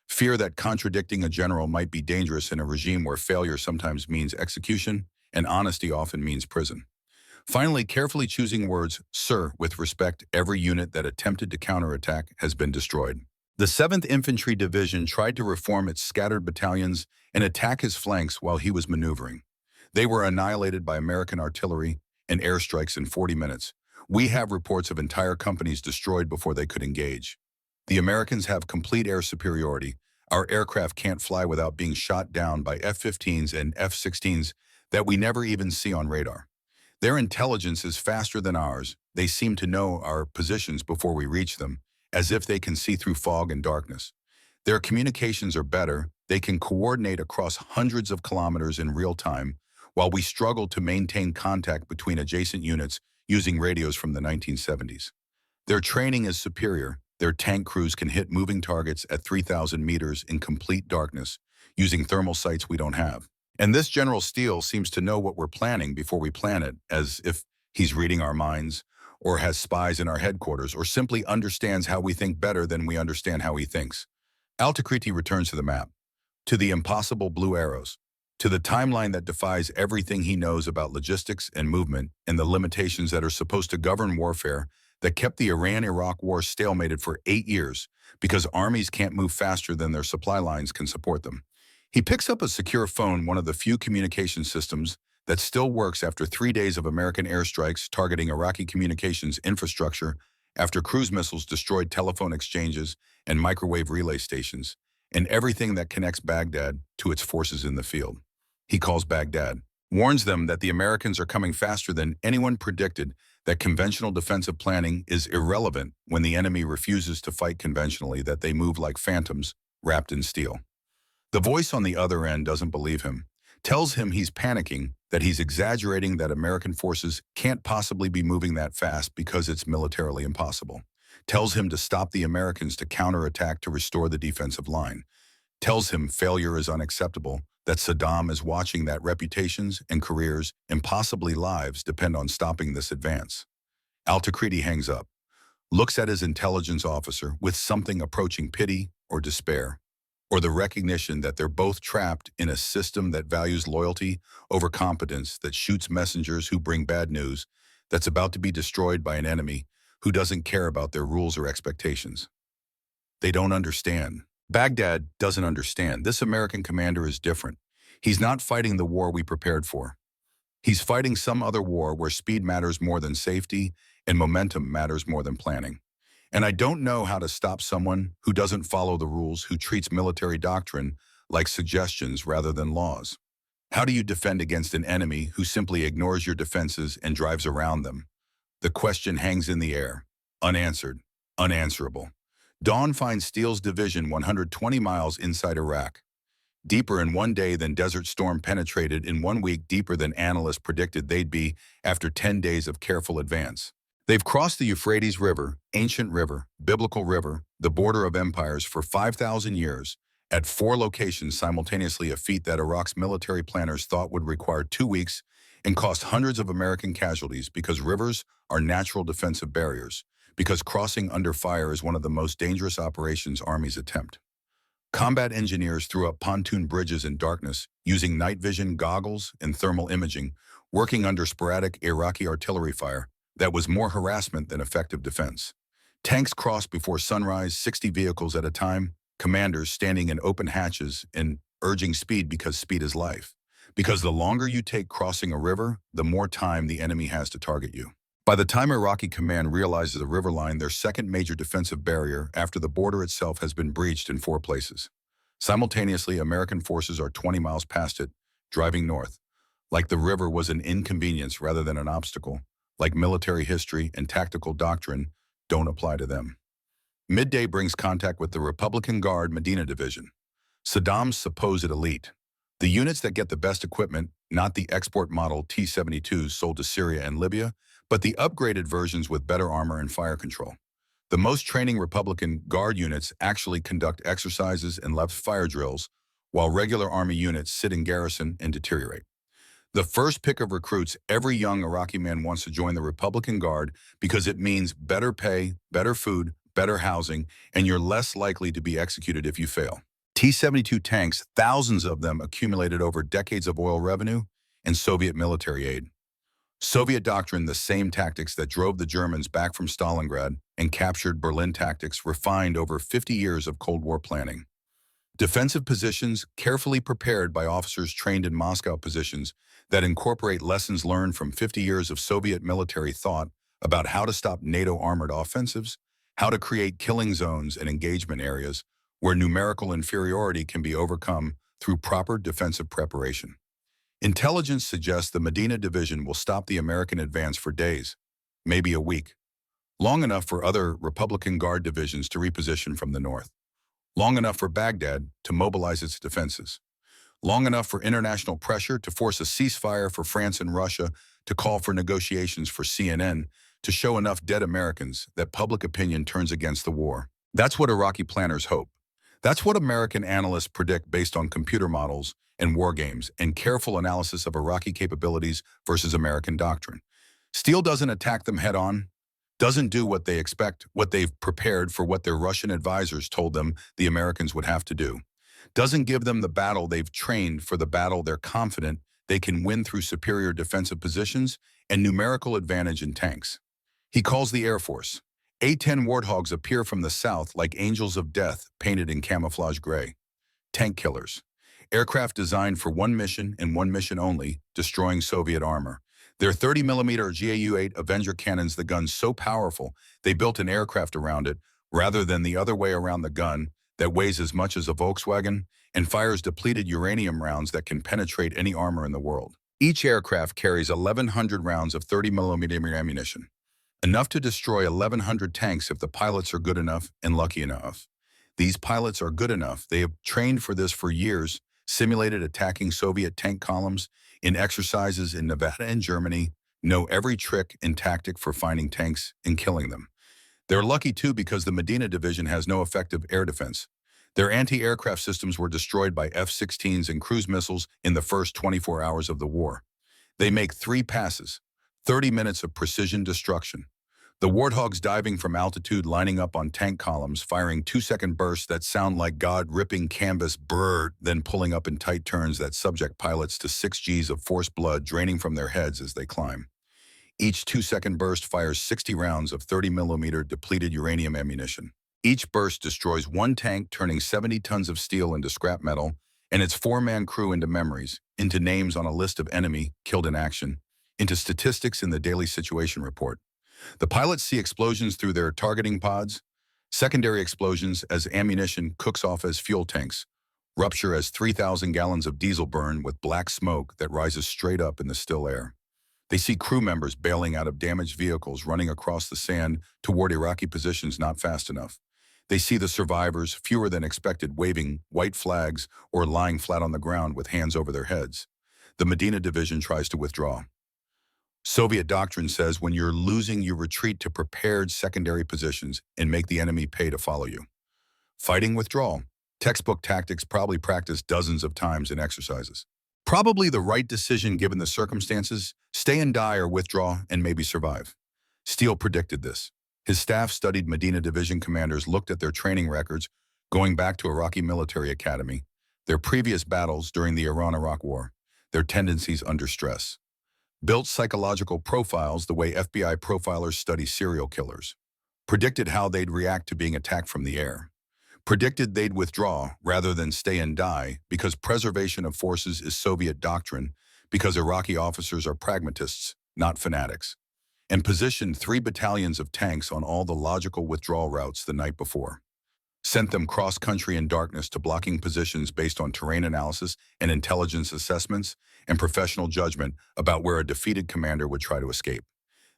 fear that contradicting a general might be dangerous in a regime where failure sometimes means execution and honesty often means prison. Finally, carefully choosing words, sir, with respect, every unit that attempted to counterattack has been destroyed. The 7th Infantry Division tried to reform its scattered battalions and attack his flanks while he was maneuvering. They were annihilated by American artillery and airstrikes in 40 minutes. We have reports of entire companies destroyed before they could engage. The Americans have complete air superiority. Our aircraft can't fly without being shot down by F-15s and F-16s that we never even see on radar. Their intelligence is faster than ours. They seem to know our positions before we reach them, as if they can see through fog and darkness. Their communications are better. They can coordinate across hundreds of kilometers in real time, while we struggle to maintain contact between adjacent units using radios from the 1970s. Their training is superior. Their tank crews can hit moving targets at 3,000 meters in complete darkness, using thermal sights we don't have. And this General Steele seems to know what we're planning before we plan it, as if he's reading our minds, or has spies in our headquarters, or simply understands how we think better than we understand how he thinks. Al-Takriti returns to the map, to the impossible blue arrows. to the timeline that defies everything he knows about logistics and movement and the limitations that are supposed to govern warfare that kept the Iran-Iraq war stalemated for 8 years because armies can't move faster than their supply lines can support them. He picks up a secure phone, one of the few communication systems that still works after 3 days of American airstrikes targeting Iraqi communications infrastructure after cruise missiles destroyed telephone exchanges and microwave relay stations, and everything that connects Baghdad to its forces in the field. He calls Baghdad, warns them that the Americans are coming faster than anyone predicted, that conventional defensive planning is irrelevant when the enemy refuses to fight conventionally, that they move like phantoms wrapped in steel. The voice on the other end doesn't believe him, tells him he's panicking, that he's exaggerating, that American forces can't possibly be moving that fast because it's militarily impossible, tells him to stop the Americans to counterattack to restore the defensive line, tells him failure is unacceptable, that Saddam is watching, that reputations and careers and possibly lives depend on stopping this advance. Al-Takriti hangs up, looks at his intelligence officer with something approaching pity or despair, or the recognition that they're both trapped in a system that values loyalty over competence, that shoots messengers who bring bad news, that's about to be destroyed by an enemy who doesn't care about their rules or expectations. They don't understand. Baghdad doesn't understand. This American commander is different. He's not fighting the war we prepared for. He's fighting some other war where speed matters more than safety and momentum matters more than planning. And I don't know how to stop someone who doesn't follow the rules, who treats military doctrine like suggestions rather than laws. How do you defend against an enemy who simply ignores your defenses and drives around them? The question hangs in the air, unanswered, unanswerable. Dawn finds Steele's division 120 miles inside Iraq, deeper in one day than Desert Storm penetrated in 1 week, deeper than analysts predicted they'd be after 10 days of careful advance. They've crossed the Euphrates River, ancient river, biblical river, the border of empires for 5,000 years, at 4 locations simultaneously, a feat that Iraq's military planners thought would require 2 weeks and cost hundreds of American casualties, because rivers are natural defensive barriers, because crossing under fire is one of the most dangerous operations armies attempt. Combat engineers threw up pontoon bridges in darkness, using night vision goggles and thermal imaging, working under sporadic Iraqi artillery fire that was more harassment than effective defense. Tanks crossed before sunrise, 60 vehicles at a time, commanders standing in open hatches and urging speed because speed is life. Because the longer you take crossing a river, the more time the enemy has to target you. By the time Iraqi command realizes the river line, their second major defensive barrier after the border itself has been breached in 4 places. Simultaneously, American forces are 20 miles past it, driving north. Like the river was an inconvenience rather than an obstacle, like military history and tactical doctrine don't apply to them. Midday brings contact with the Republican Guard Medina Division, Saddam's supposed elite. The units that get the best equipment, not the export model T-72s sold to Syria and Libya, but the upgraded versions with better armor and fire control. The most training Republican Guard units actually conduct exercises and left fire drills, while regular Army units sit in garrison and deteriorate. The first pick of recruits, every young Iraqi man wants to join the Republican Guard because it means better pay, better food, better housing, and you're less likely to be executed if you fail. T-72 tanks, thousands of them accumulated over decades of oil revenue and Soviet military aid. Soviet doctrine, the same tactics that drove the Germans back from Stalingrad and captured Berlin, tactics refined over 50 years of Cold War planning. Defensive positions carefully prepared by officers trained in Moscow positions that incorporate lessons learned from 50 years of Soviet military thought about how to stop NATO armored offensives, how to create killing zones and engagement areas where numerical inferiority can be overcome through proper defensive preparation. Intelligence suggests the Medina Division will stop the American advance for days, maybe a week, long enough for other Republican Guard divisions to reposition from the north, long enough for Baghdad to mobilize its defenses, long enough for international pressure to force a ceasefire for France and Russia, to call for negotiations for CNN, to show enough dead Americans that public opinion turns against the war. That's what Iraqi planners hope. That's what American analysts predict based on computer models and war games and careful analysis of Iraqi capabilities versus American doctrine. Steele doesn't attack them head-on, doesn't do what they expect, what they've prepared for, what their Russian advisors told them the Americans would have to do. Doesn't give them the battle they've trained for, the battle they're confident they can win through superior defensive positions and numerical advantage in tanks. He calls the Air Force. A-10 Warthogs appear from the south like angels of death painted in camouflage gray. Tank killers. Aircraft designed for one mission and one mission only, destroying Soviet armor. Their 30mm GAU-8 Avenger cannons, the gun's so powerful, they built an aircraft around it, rather than the other way around, the gun that weighs as much as a Volkswagen and fires depleted uranium rounds that can penetrate any armor in the world. Each aircraft carries 1,100 rounds of 30mm ammunition, enough to destroy 1,100 tanks if the pilots are good enough and lucky enough. These pilots are good enough. They have trained for this for years, simulated attacking Soviet tank columns in exercises in Nevada and Germany, know every trick and tactic for finding tanks and killing them. They're lucky too because the Medina Division has no effective air defense. Their anti-aircraft systems were destroyed by F-16s and cruise missiles in the first 24 hours of the war. They make 3 passes, 30 minutes of precision destruction. The Warthogs diving from altitude, lining up on tank columns, firing 2-second bursts that sound like God ripping canvas brrr, then pulling up in tight turns that subject pilots to 6 Gs of forced blood draining from their heads as they climb. Each 2-second burst fires 60 rounds of 30mm depleted uranium ammunition. Each burst destroys 1 tank, turning 70 tons of steel into scrap metal, and its 4-man crew into memories, into names on a list of enemy killed in action, into statistics in the daily situation report. The pilots see explosions through their targeting pods, secondary explosions as ammunition cooks off as fuel tanks, rupture as 3,000 gallons of diesel burn with black smoke that rises straight up in the still air. They see crew members bailing out of damaged vehicles, running across the sand toward Iraqi positions not fast enough. They see the survivors, fewer than expected, waving white flags or lying flat on the ground with hands over their heads. The Medina Division tries to withdraw. Soviet doctrine says when you're losing, you retreat to prepared secondary positions and make the enemy pay to follow you. Fighting withdrawal. Textbook tactics, probably practiced dozens of times in exercises. Probably the right decision given the circumstances. Stay and die or withdraw and maybe survive. Steele predicted this. His staff studied Medina Division commanders, looked at their training records going back to Iraqi Military Academy, their previous battles during the Iran-Iraq War, their tendencies under stress. Built psychological profiles the way FBI profilers study serial killers. Predicted how they'd react to being attacked from the air. Predicted they'd withdraw rather than stay and die because preservation of forces is Soviet doctrine, because Iraqi officers are pragmatists, not fanatics. And positioned 3 battalions of tanks on all the logical withdrawal routes the night before. Sent them cross-country in darkness to blocking positions based on terrain analysis and intelligence assessments and professional judgment about where a defeated commander would try to escape.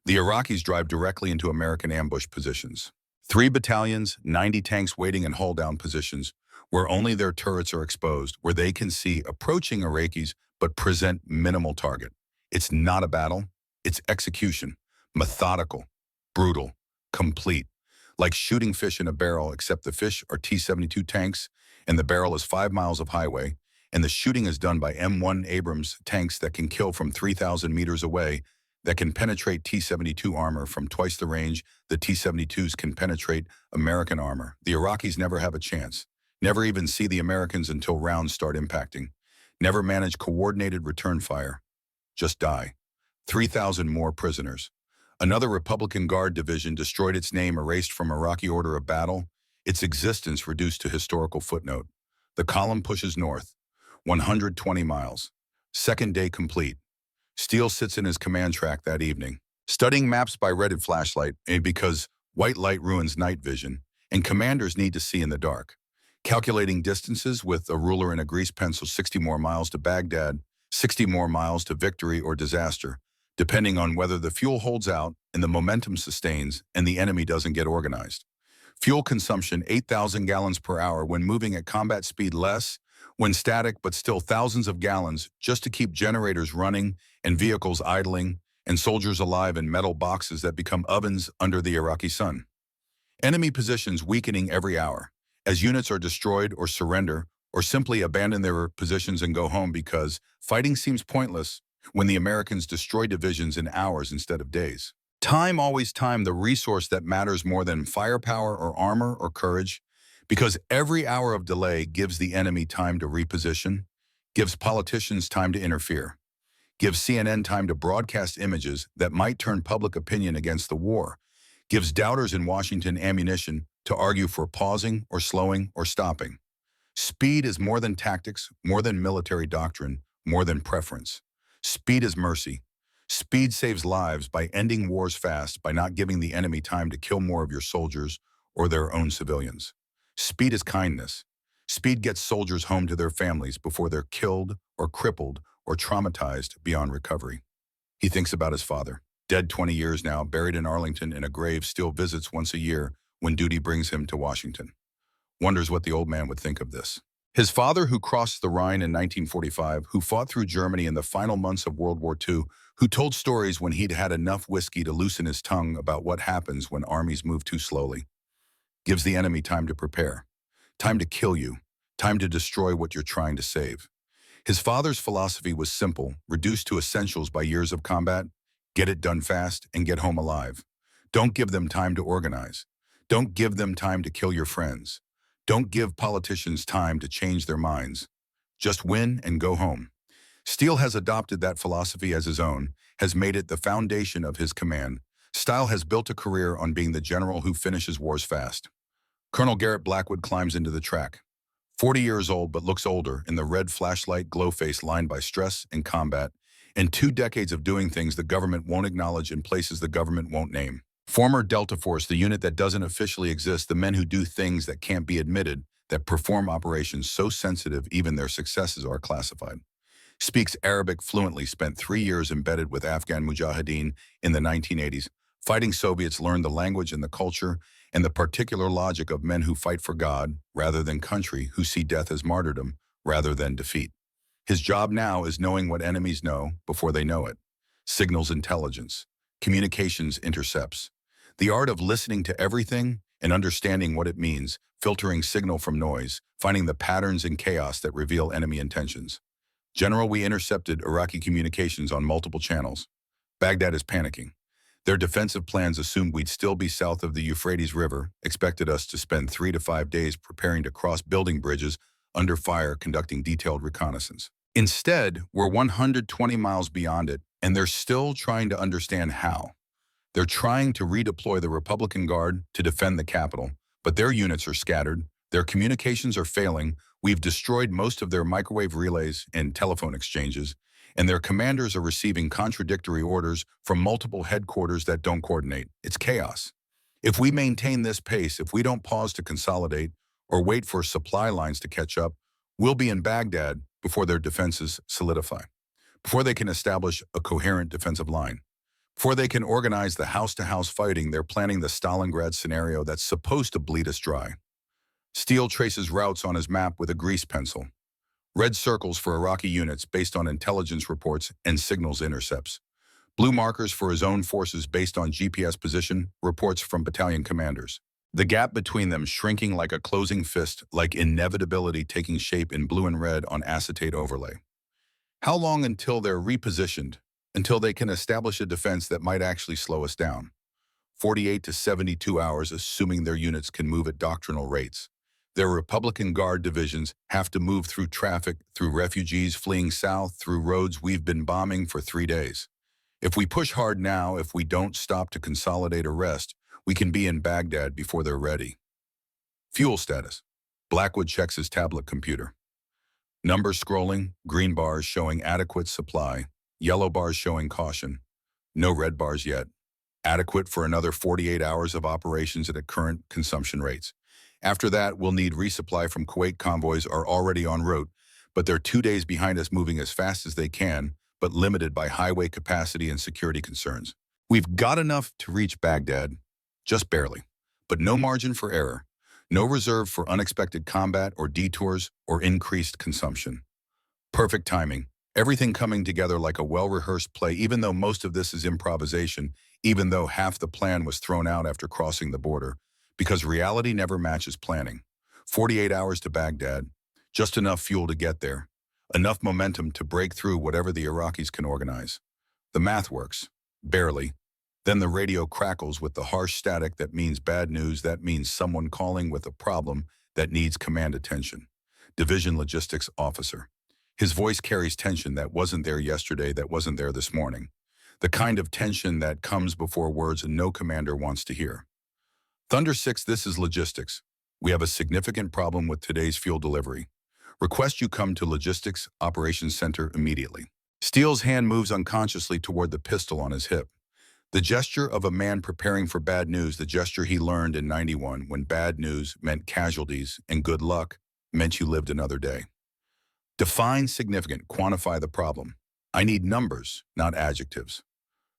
The Iraqis drive directly into American ambush positions. 3 battalions, 90 tanks waiting in hull-down positions where only their turrets are exposed, where they can see approaching Iraqis but present minimal target. It's not a battle, it's execution. Methodical, brutal, complete. Like shooting fish in a barrel, except the fish are T-72 tanks and the barrel is 5 miles of highway, and the shooting is done by M1 Abrams tanks that can kill from 3,000 meters away, that can penetrate T-72 armor from twice the range the T-72s can penetrate American armor. The Iraqis never have a chance, never even see the Americans until rounds start impacting, never manage coordinated return fire, just die. 3,000 more prisoners. Another Republican Guard division destroyed, its name erased from Iraqi order of battle, its existence reduced to historical footnote. The column pushes north, 120 miles. Second day complete. Steele sits in his command track that evening, studying maps by redded flashlight, because white light ruins night vision, and commanders need to see in the dark. Calculating distances with a ruler and a grease pencil, 60 more miles to Baghdad, 60 more miles to victory or disaster, depending on whether the fuel holds out and the momentum sustains and the enemy doesn't get organized. Fuel consumption, 8,000 gallons per hour when moving at combat speed, less when static, but still thousands of gallons just to keep generators running and vehicles idling and soldiers alive in metal boxes that become ovens under the Iraqi sun. Enemy positions weakening every hour as units are destroyed or surrender or simply abandon their positions and go home because fighting seems pointless when the Americans destroy divisions in hours instead of days. Time, always time, the resource that matters more than firepower or armor or courage, Because every hour of delay gives the enemy time to reposition, gives politicians time to interfere, gives CNN time to broadcast images that might turn public opinion against the war, gives doubters in Washington ammunition to argue for pausing or slowing or stopping. Speed is more than tactics, more than military doctrine, more than preference. Speed is mercy. Speed saves lives by ending wars fast, by not giving the enemy time to kill more of your soldiers or their own civilians. Speed is kindness. Speed gets soldiers home to their families before they're killed or crippled or traumatized beyond recovery. He thinks about his father, dead 20 years now, buried in Arlington in a grave, still visits once a year when duty brings him to Washington. Wonders what the old man would think of this. His father, who crossed the Rhine in 1945, who fought through Germany in the final months of World War II, who told stories when he'd had enough whiskey to loosen his tongue about what happens when armies move too slowly, gives the enemy time to prepare, time to kill you, time to destroy what you're trying to save. His father's philosophy was simple, reduced to essentials by years of combat: get it done fast and get home alive. Don't give them time to organize. Don't give them time to kill your friends. Don't give politicians time to change their minds. Just win and go home. Steele has adopted that philosophy as his own, has made it the foundation of his command. Steele has built a career on being the general who finishes wars fast. Colonel Garrett Blackwood climbs into the track. 40 years old but looks older in the red flashlight glow face lined by stress and combat, and 2 decades of doing things the government won't acknowledge in places the government won't name. Former Delta Force, the unit that doesn't officially exist, the men who do things that can't be admitted, that perform operations so sensitive even their successes are classified. Speaks Arabic fluently, spent 3 years embedded with Afghan Mujahideen in the 1980s. Fighting Soviets, learned the language and the culture and the particular logic of men who fight for God rather than country, who see death as martyrdom rather than defeat. His job now is knowing what enemies know before they know it. Signals intelligence, communications intercepts. The art of listening to everything and understanding what it means, filtering signal from noise, finding the patterns in chaos that reveal enemy intentions. General, we intercepted Iraqi communications on multiple channels. Baghdad is panicking. Their defensive plans assumed we'd still be south of the Euphrates River, expected us to spend 3 to 5 days preparing to cross building bridges under fire, conducting detailed reconnaissance. Instead, we're 120 miles beyond it, and they're still trying to understand how. They're trying to redeploy the Republican Guard to defend the capital, but their units are scattered, their communications are failing, we've destroyed most of their microwave relays and telephone exchanges, and their commanders are receiving contradictory orders from multiple headquarters that don't coordinate. It's chaos. If we maintain this pace, if we don't pause to consolidate or wait for supply lines to catch up, we'll be in Baghdad before their defenses solidify, before they can establish a coherent defensive line. Before they can organize the house-to-house fighting, they're planning the Stalingrad scenario that's supposed to bleed us dry. Steele traces routes on his map with a grease pencil. Red circles for Iraqi units based on intelligence reports and signals intercepts. Blue markers for his own forces based on GPS position, reports from battalion commanders. The gap between them shrinking like a closing fist, like inevitability taking shape in blue and red on acetate overlay. How long until they're repositioned? Until they can establish a defense that might actually slow us down. 48 to 72 hours, assuming their units can move at doctrinal rates. Their Republican Guard divisions have to move through traffic, through refugees fleeing south, through roads we've been bombing for 3 days. If we push hard now, if we don't stop to consolidate or rest, we can be in Baghdad before they're ready. Fuel status. Blackwood checks his tablet computer. Numbers scrolling, green bars showing adequate supply, yellow bars showing caution. No red bars yet. Adequate for another 48 hours of operations at current consumption rates. After that, we'll need resupply from Kuwait. Convoys are already en route, but they're 2 days behind us, moving as fast as they can, but limited by highway capacity and security concerns. We've got enough to reach Baghdad, just barely, but no margin for error, no reserve for unexpected combat or detours or increased consumption. Perfect timing, everything coming together like a well-rehearsed play, even though most of this is improvisation, even though half the plan was thrown out after crossing the border, because reality never matches planning. 48 hours to Baghdad, just enough fuel to get there, enough momentum to break through whatever the Iraqis can organize. The math works, barely. Then the radio crackles with the harsh static that means bad news, that means someone calling with a problem, that needs command attention. Division Logistics Officer. His voice carries tension that wasn't there yesterday, that wasn't there this morning. The kind of tension that comes before words no commander wants to hear. Thunder 6, this is logistics. We have a significant problem with today's fuel delivery. Request you come to Logistics Operations Center immediately. Steele's hand moves unconsciously toward the pistol on his hip. The gesture of a man preparing for bad news, the gesture he learned in '91 when bad news meant casualties and good luck meant you lived another day. Define significant, quantify the problem. I need numbers, not adjectives.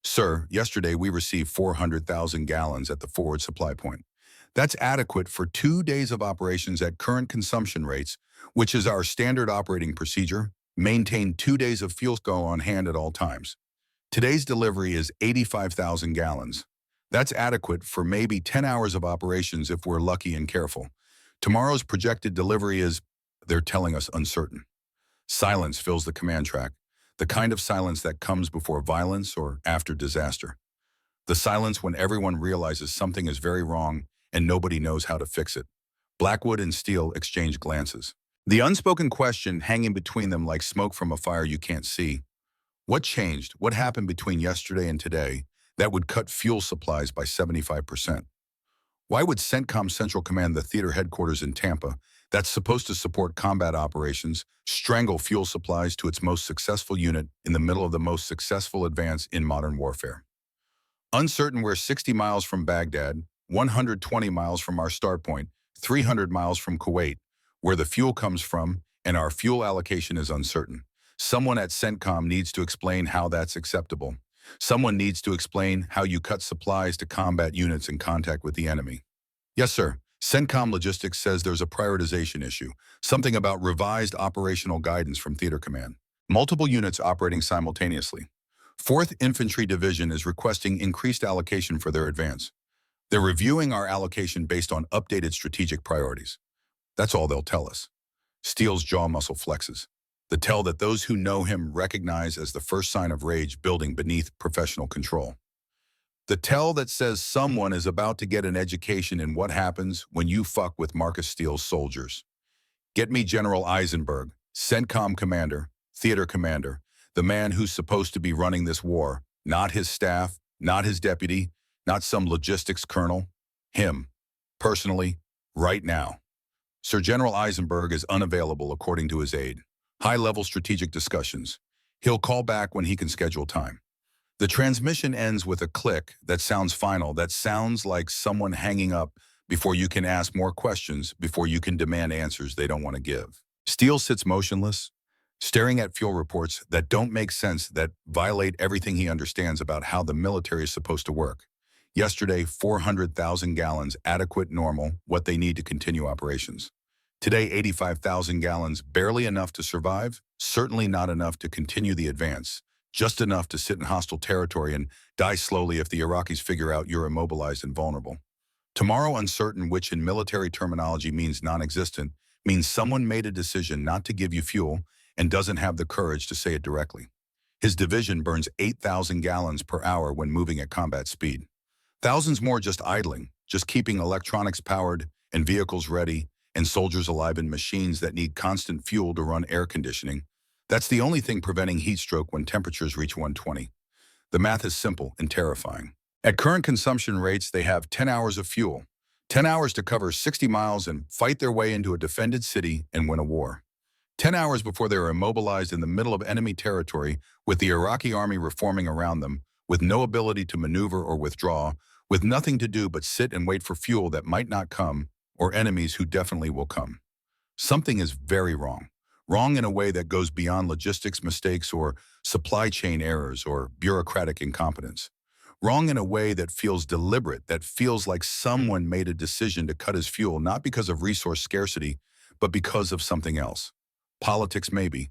Sir, yesterday we received 400,000 gallons at the forward supply point. That's adequate for 2 days of operations at current consumption rates, which is our standard operating procedure. Maintain 2 days of fuel go on hand at all times. Today's delivery is 85,000 gallons. That's adequate for maybe 10 hours of operations if we're lucky and careful. Tomorrow's projected delivery is, they're telling us, uncertain. Silence fills the command track, the kind of silence that comes before violence or after disaster. The silence when everyone realizes something is very wrong and nobody knows how to fix it. Blackwood and Steele exchange glances. The unspoken question hanging between them like smoke from a fire you can't see. What changed? What happened between yesterday and today that would cut fuel supplies by 75%? Why would CENTCOM Central Command, the theater headquarters in Tampa, that's supposed to support combat operations, strangle fuel supplies to its most successful unit in the middle of the most successful advance in modern warfare? Uncertain, we're 60 miles from Baghdad, 120 miles from our start point, 300 miles from Kuwait, where the fuel comes from, and our fuel allocation is uncertain. Someone at CENTCOM needs to explain how that's acceptable. Someone needs to explain how you cut supplies to combat units in contact with the enemy. Yes, sir. CENTCOM Logistics says there's a prioritization issue, something about revised operational guidance from Theater Command. Multiple units operating simultaneously. 4th Infantry Division is requesting increased allocation for their advance. They're reviewing our allocation based on updated strategic priorities. That's all they'll tell us. Steele's jaw muscle flexes. The tell that those who know him recognize as the first sign of rage building beneath professional control. The tell that says someone is about to get an education in what happens when you fuck with Marcus Steele's soldiers. Get me General Eisenberg, CENTCOM commander, theater commander, the man who's supposed to be running this war, not his staff, not his deputy, not some logistics colonel. Him, personally, right now. Sir General Eisenberg is unavailable according to his aide. High-level strategic discussions. He'll call back when he can schedule time. The transmission ends with a click that sounds final, that sounds like someone hanging up before you can ask more questions, before you can demand answers they don't want to give. Steele sits motionless, staring at fuel reports that don't make sense, that violate everything he understands about how the military is supposed to work. Yesterday, 400,000 gallons, adequate, normal, what they need to continue operations. Today, 85,000 gallons, barely enough to survive, certainly not enough to continue the advance, just enough to sit in hostile territory and die slowly if the Iraqis figure out you're immobilized and vulnerable. Tomorrow, uncertain, which in military terminology means non-existent, means someone made a decision not to give you fuel and doesn't have the courage to say it directly. His division burns 8,000 gallons per hour when moving at combat speed. Thousands more just idling, just keeping electronics powered and vehicles ready and soldiers alive in machines that need constant fuel to run air conditioning. That's the only thing preventing heat stroke when temperatures reach 120. The math is simple and terrifying. At current consumption rates, they have 10 hours of fuel, 10 hours to cover 60 miles and fight their way into a defended city and win a war. 10 hours before they are immobilized in the middle of enemy territory with the Iraqi army reforming around them, with no ability to maneuver or withdraw, with nothing to do but sit and wait for fuel that might not come, or enemies who definitely will come. Something is very wrong. Wrong in a way that goes beyond logistics mistakes or supply chain errors or bureaucratic incompetence. Wrong in a way that feels deliberate, that feels like someone made a decision to cut his fuel not because of resource scarcity, but because of something else. Politics maybe,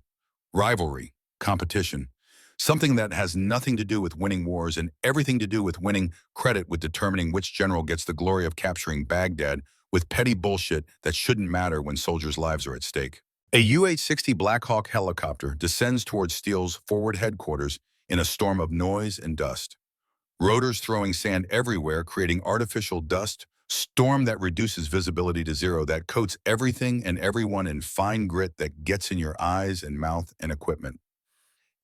rivalry, competition, something that has nothing to do with winning wars and everything to do with winning credit, with determining which general gets the glory of capturing Baghdad, with petty bullshit that shouldn't matter when soldiers' lives are at stake. A UH-60 Black Hawk helicopter descends towards Steele's forward headquarters in a storm of noise and dust. Rotors throwing sand everywhere, creating artificial dust Storm that reduces visibility to zero, that coats everything and everyone in fine grit that gets in your eyes and mouth and equipment.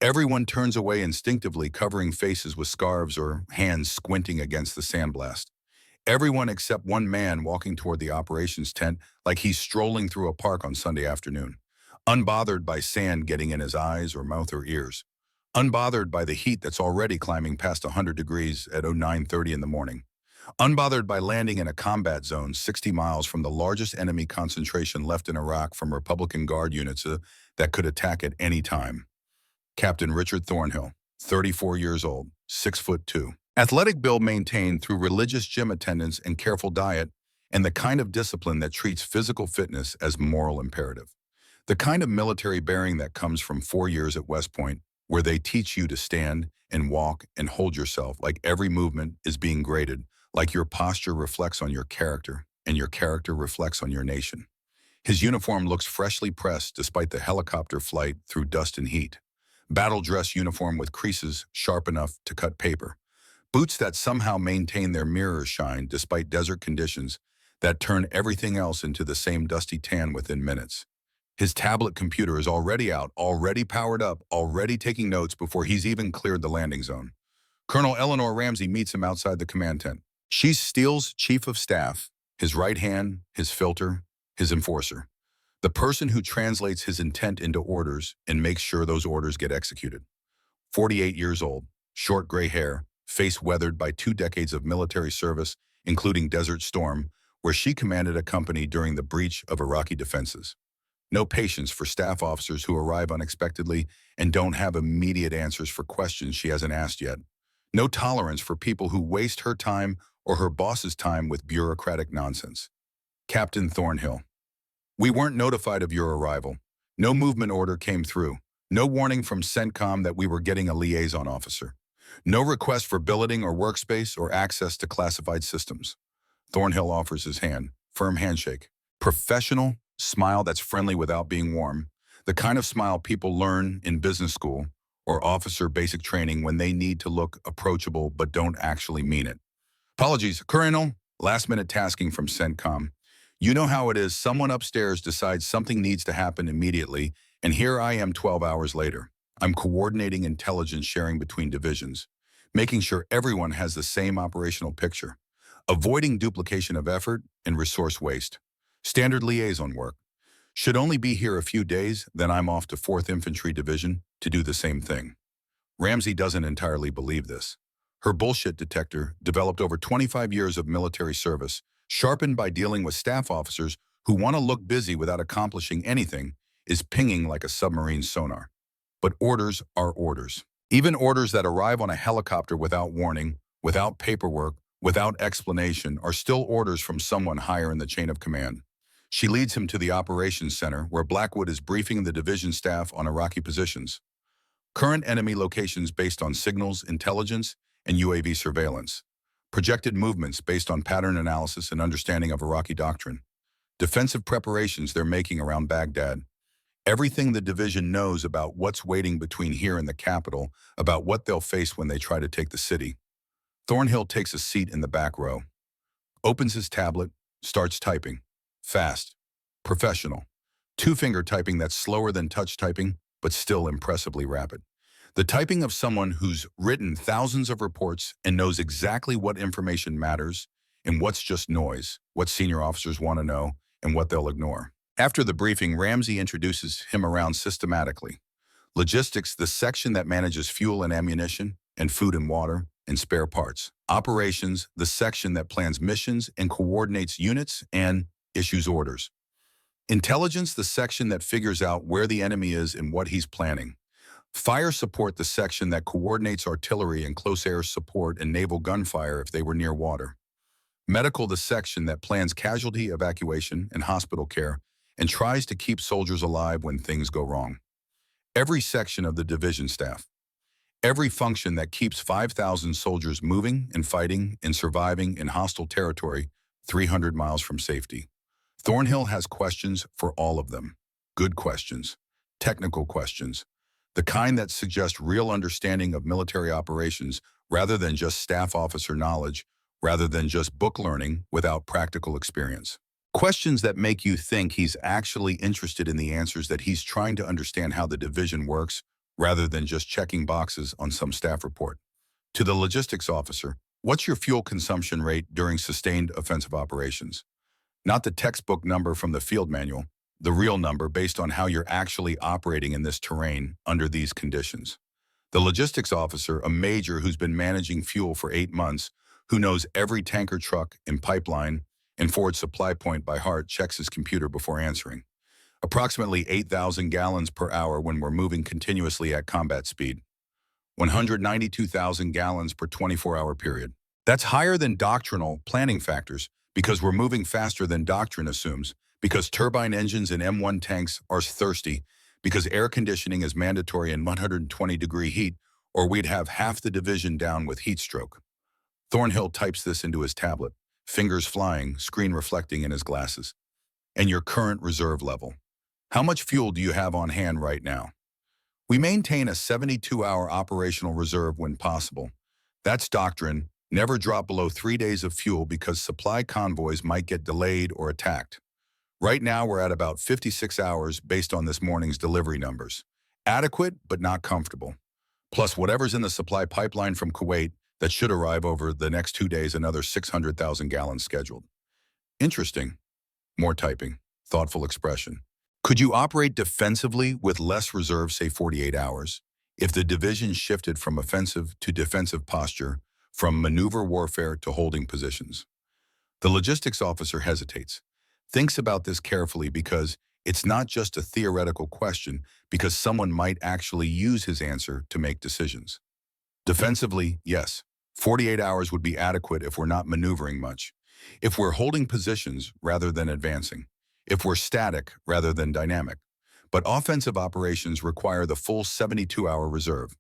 Everyone turns away instinctively, covering faces with scarves or hands squinting against the sandblast. Everyone except one man walking toward the operations tent like he's strolling through a park on Sunday afternoon. Unbothered by sand getting in his eyes or mouth or ears. Unbothered by the heat that's already climbing past 100 degrees at 09:30 in the morning. Unbothered by landing in a combat zone 60 miles from the largest enemy concentration left in Iraq from Republican Guard units that could attack at any time. Captain Richard Thornhill, 34 years old, 6'2". Athletic build maintained through religious gym attendance and careful diet, and the kind of discipline that treats physical fitness as moral imperative. The kind of military bearing that comes from 4 years at West Point, where they teach you to stand and walk and hold yourself like every movement is being graded, like your posture reflects on your character, and your character reflects on your nation. His uniform looks freshly pressed despite the helicopter flight through dust and heat. Battle dress uniform with creases sharp enough to cut paper. Boots that somehow maintain their mirror shine despite desert conditions that turn everything else into the same dusty tan within minutes. His tablet computer is already out, already powered up, already taking notes before he's even cleared the landing zone. Colonel Eleanor Ramsey meets him outside the command tent. She's Steele's chief of staff, his right hand, his filter, his enforcer. The person who translates his intent into orders and makes sure those orders get executed. 48 years old, short gray hair, face weathered by 2 decades of military service, including Desert Storm, where she commanded a company during the breach of Iraqi defenses. No patience for staff officers who arrive unexpectedly and don't have immediate answers for questions she hasn't asked yet. No tolerance for people who waste her time or her boss's time with bureaucratic nonsense. Captain Thornhill. We weren't notified of your arrival. No movement order came through. No warning from CENTCOM that we were getting a liaison officer. No request for billeting or workspace or access to classified systems. Thornhill offers his hand. Firm handshake. Professional smile that's friendly without being warm. The kind of smile people learn in business school or officer basic training when they need to look approachable but don't actually mean it. Apologies, Colonel. Last-minute tasking from CENTCOM. You know how it is. Someone upstairs decides something needs to happen immediately, and here I am 12 hours later. I'm coordinating intelligence sharing between divisions, making sure everyone has the same operational picture, avoiding duplication of effort and resource waste. Standard liaison work. Should only be here a few days, then I'm off to 4th Infantry Division to do the same thing. Ramsey doesn't entirely believe this. Her bullshit detector, developed over 25 years of military service, sharpened by dealing with staff officers who want to look busy without accomplishing anything, is pinging like a submarine sonar. But orders are orders. Even orders that arrive on a helicopter without warning, without paperwork, without explanation, are still orders from someone higher in the chain of command. She leads him to the operations center, where Blackwood is briefing the division staff on Iraqi positions. Current enemy locations based on signals, intelligence, and UAV surveillance. Projected movements based on pattern analysis and understanding of Iraqi doctrine. Defensive preparations they're making around Baghdad. Everything the division knows about what's waiting between here and the capital, about what they'll face when they try to take the city. Thornhill takes a seat in the back row. Opens his tablet, starts typing. Fast. Professional. Two-finger typing that's slower than touch typing, but still impressively rapid. The typing of someone who's written thousands of reports and knows exactly what information matters and what's just noise, what senior officers want to know, and what they'll ignore. After the briefing, Ramsey introduces him around systematically. Logistics, the section that manages fuel and ammunition, and food and water, and spare parts. Operations, the section that plans missions and coordinates units and issues orders. Intelligence, the section that figures out where the enemy is and what he's planning. Fire support, the section that coordinates artillery and close air support and naval gunfire if they were near water. Medical, the section that plans casualty evacuation and hospital care and tries to keep soldiers alive when things go wrong. Every section of the division staff. Every function that keeps 5,000 soldiers moving and fighting and surviving in hostile territory 300 miles from safety. Thornhill has questions for all of them. Good questions. Technical questions. The kind that suggest real understanding of military operations rather than just staff officer knowledge, rather than just book learning without practical experience. Questions that make you think he's actually interested in the answers, that he's trying to understand how the division works rather than just checking boxes on some staff report. To the logistics officer, what's your fuel consumption rate during sustained offensive operations? Not the textbook number from the field manual, the real number based on how you're actually operating in this terrain under these conditions. The logistics officer, a major who's been managing fuel for 8 months, who knows every tanker truck and pipeline and forward supply point by heart, checks his computer before answering. Approximately 8,000 gallons per hour when we're moving continuously at combat speed. 192,000 gallons per 24-hour period. That's higher than doctrinal planning factors because we're moving faster than doctrine assumes, because turbine engines and M1 tanks are thirsty, because air conditioning is mandatory in 120-degree heat, or we'd have half the division down with heat stroke. Thornhill types this into his tablet, fingers flying, screen reflecting in his glasses. And your current reserve level. How much fuel do you have on hand right now? We maintain a 72-hour operational reserve when possible. That's doctrine. Never drop below 3 days of fuel because supply convoys might get delayed or attacked. Right now, we're at about 56 hours based on this morning's delivery numbers. Adequate, but not comfortable. Plus whatever's in the supply pipeline from Kuwait that should arrive over the next 2 days, another 600,000 gallons scheduled. Interesting. More typing. Thoughtful expression. Could you operate defensively with less reserve, say 48 hours, if the division shifted from offensive to defensive posture, from maneuver warfare to holding positions? The logistics officer hesitates, thinks about this carefully because it's not just a theoretical question, because someone might actually use his answer to make decisions. Defensively, yes. 48 hours would be adequate if we're not maneuvering much. If we're holding positions rather than advancing. If we're static rather than dynamic. But offensive operations require the full 72-hour reserve.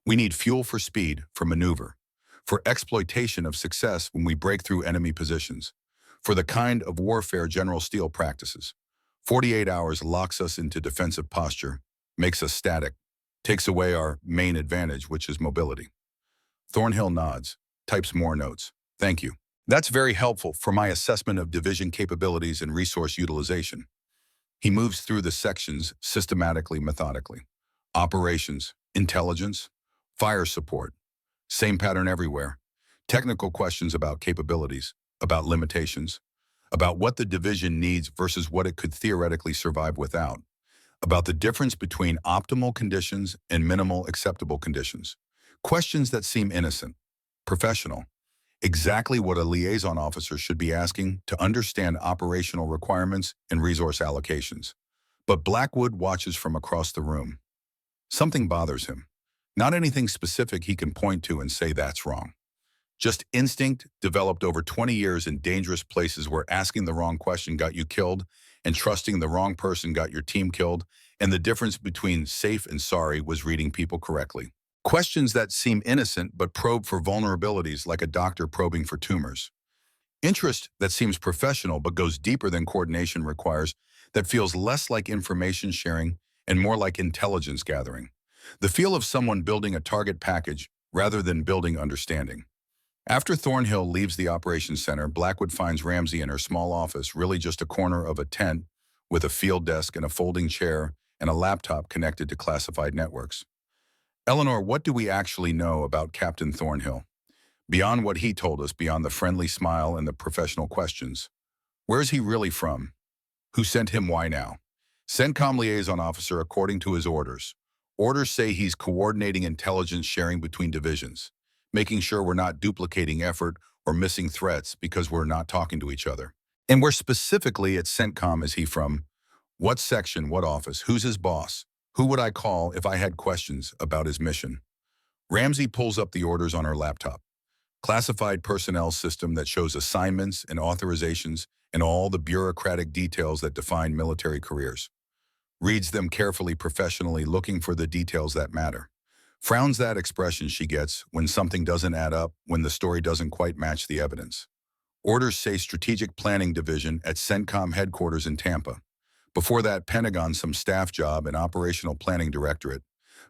We need fuel for speed, for maneuver, for exploitation of success when we break through enemy positions, for the kind of warfare General Steele practices. 48 hours locks us into defensive posture, makes us static, takes away our main advantage, which is mobility. Thornhill nods, types more notes. Thank you. That's very helpful for my assessment of division capabilities and resource utilization. He moves through the sections systematically, methodically. Operations, intelligence, fire support. Same pattern everywhere. Technical questions about capabilities, about limitations, about what the division needs versus what it could theoretically survive without, about the difference between optimal conditions and minimal acceptable conditions. Questions that seem innocent, professional. Exactly what a liaison officer should be asking to understand operational requirements and resource allocations. But Blackwood watches from across the room. Something bothers him. Not anything specific he can point to and say that's wrong. Just instinct developed over 20 years in dangerous places where asking the wrong question got you killed and trusting the wrong person got your team killed, and the difference between safe and sorry was reading people correctly. Questions that seem innocent but probe for vulnerabilities like a doctor probing for tumors. Interest that seems professional but goes deeper than coordination requires, that feels less like information sharing and more like intelligence gathering. The feel of someone building a target package rather than building understanding. After Thornhill leaves the operations center, Blackwood finds Ramsey in her small office, really just a corner of a tent with a field desk and a folding chair and a laptop connected to classified networks. Eleanor, what do we actually know about Captain Thornhill? Beyond what he told us, beyond the friendly smile and the professional questions. Where's he really from? Who sent him? Why now? CENTCOM liaison officer according to his orders. Orders say he's coordinating intelligence sharing between divisions, making sure we're not duplicating effort or missing threats because we're not talking to each other. And where specifically at CENTCOM is he from? What section, what office, who's his boss? Who would I call if I had questions about his mission? Ramsey pulls up the orders on her laptop. Classified personnel system that shows assignments and authorizations and all the bureaucratic details that define military careers. Reads them carefully, professionally, looking for the details that matter. Frowns that expression she gets when something doesn't add up, when the story doesn't quite match the evidence. Orders say Strategic Planning Division at CENTCOM headquarters in Tampa. Before that, Pentagon, some staff job in Operational Planning Directorate.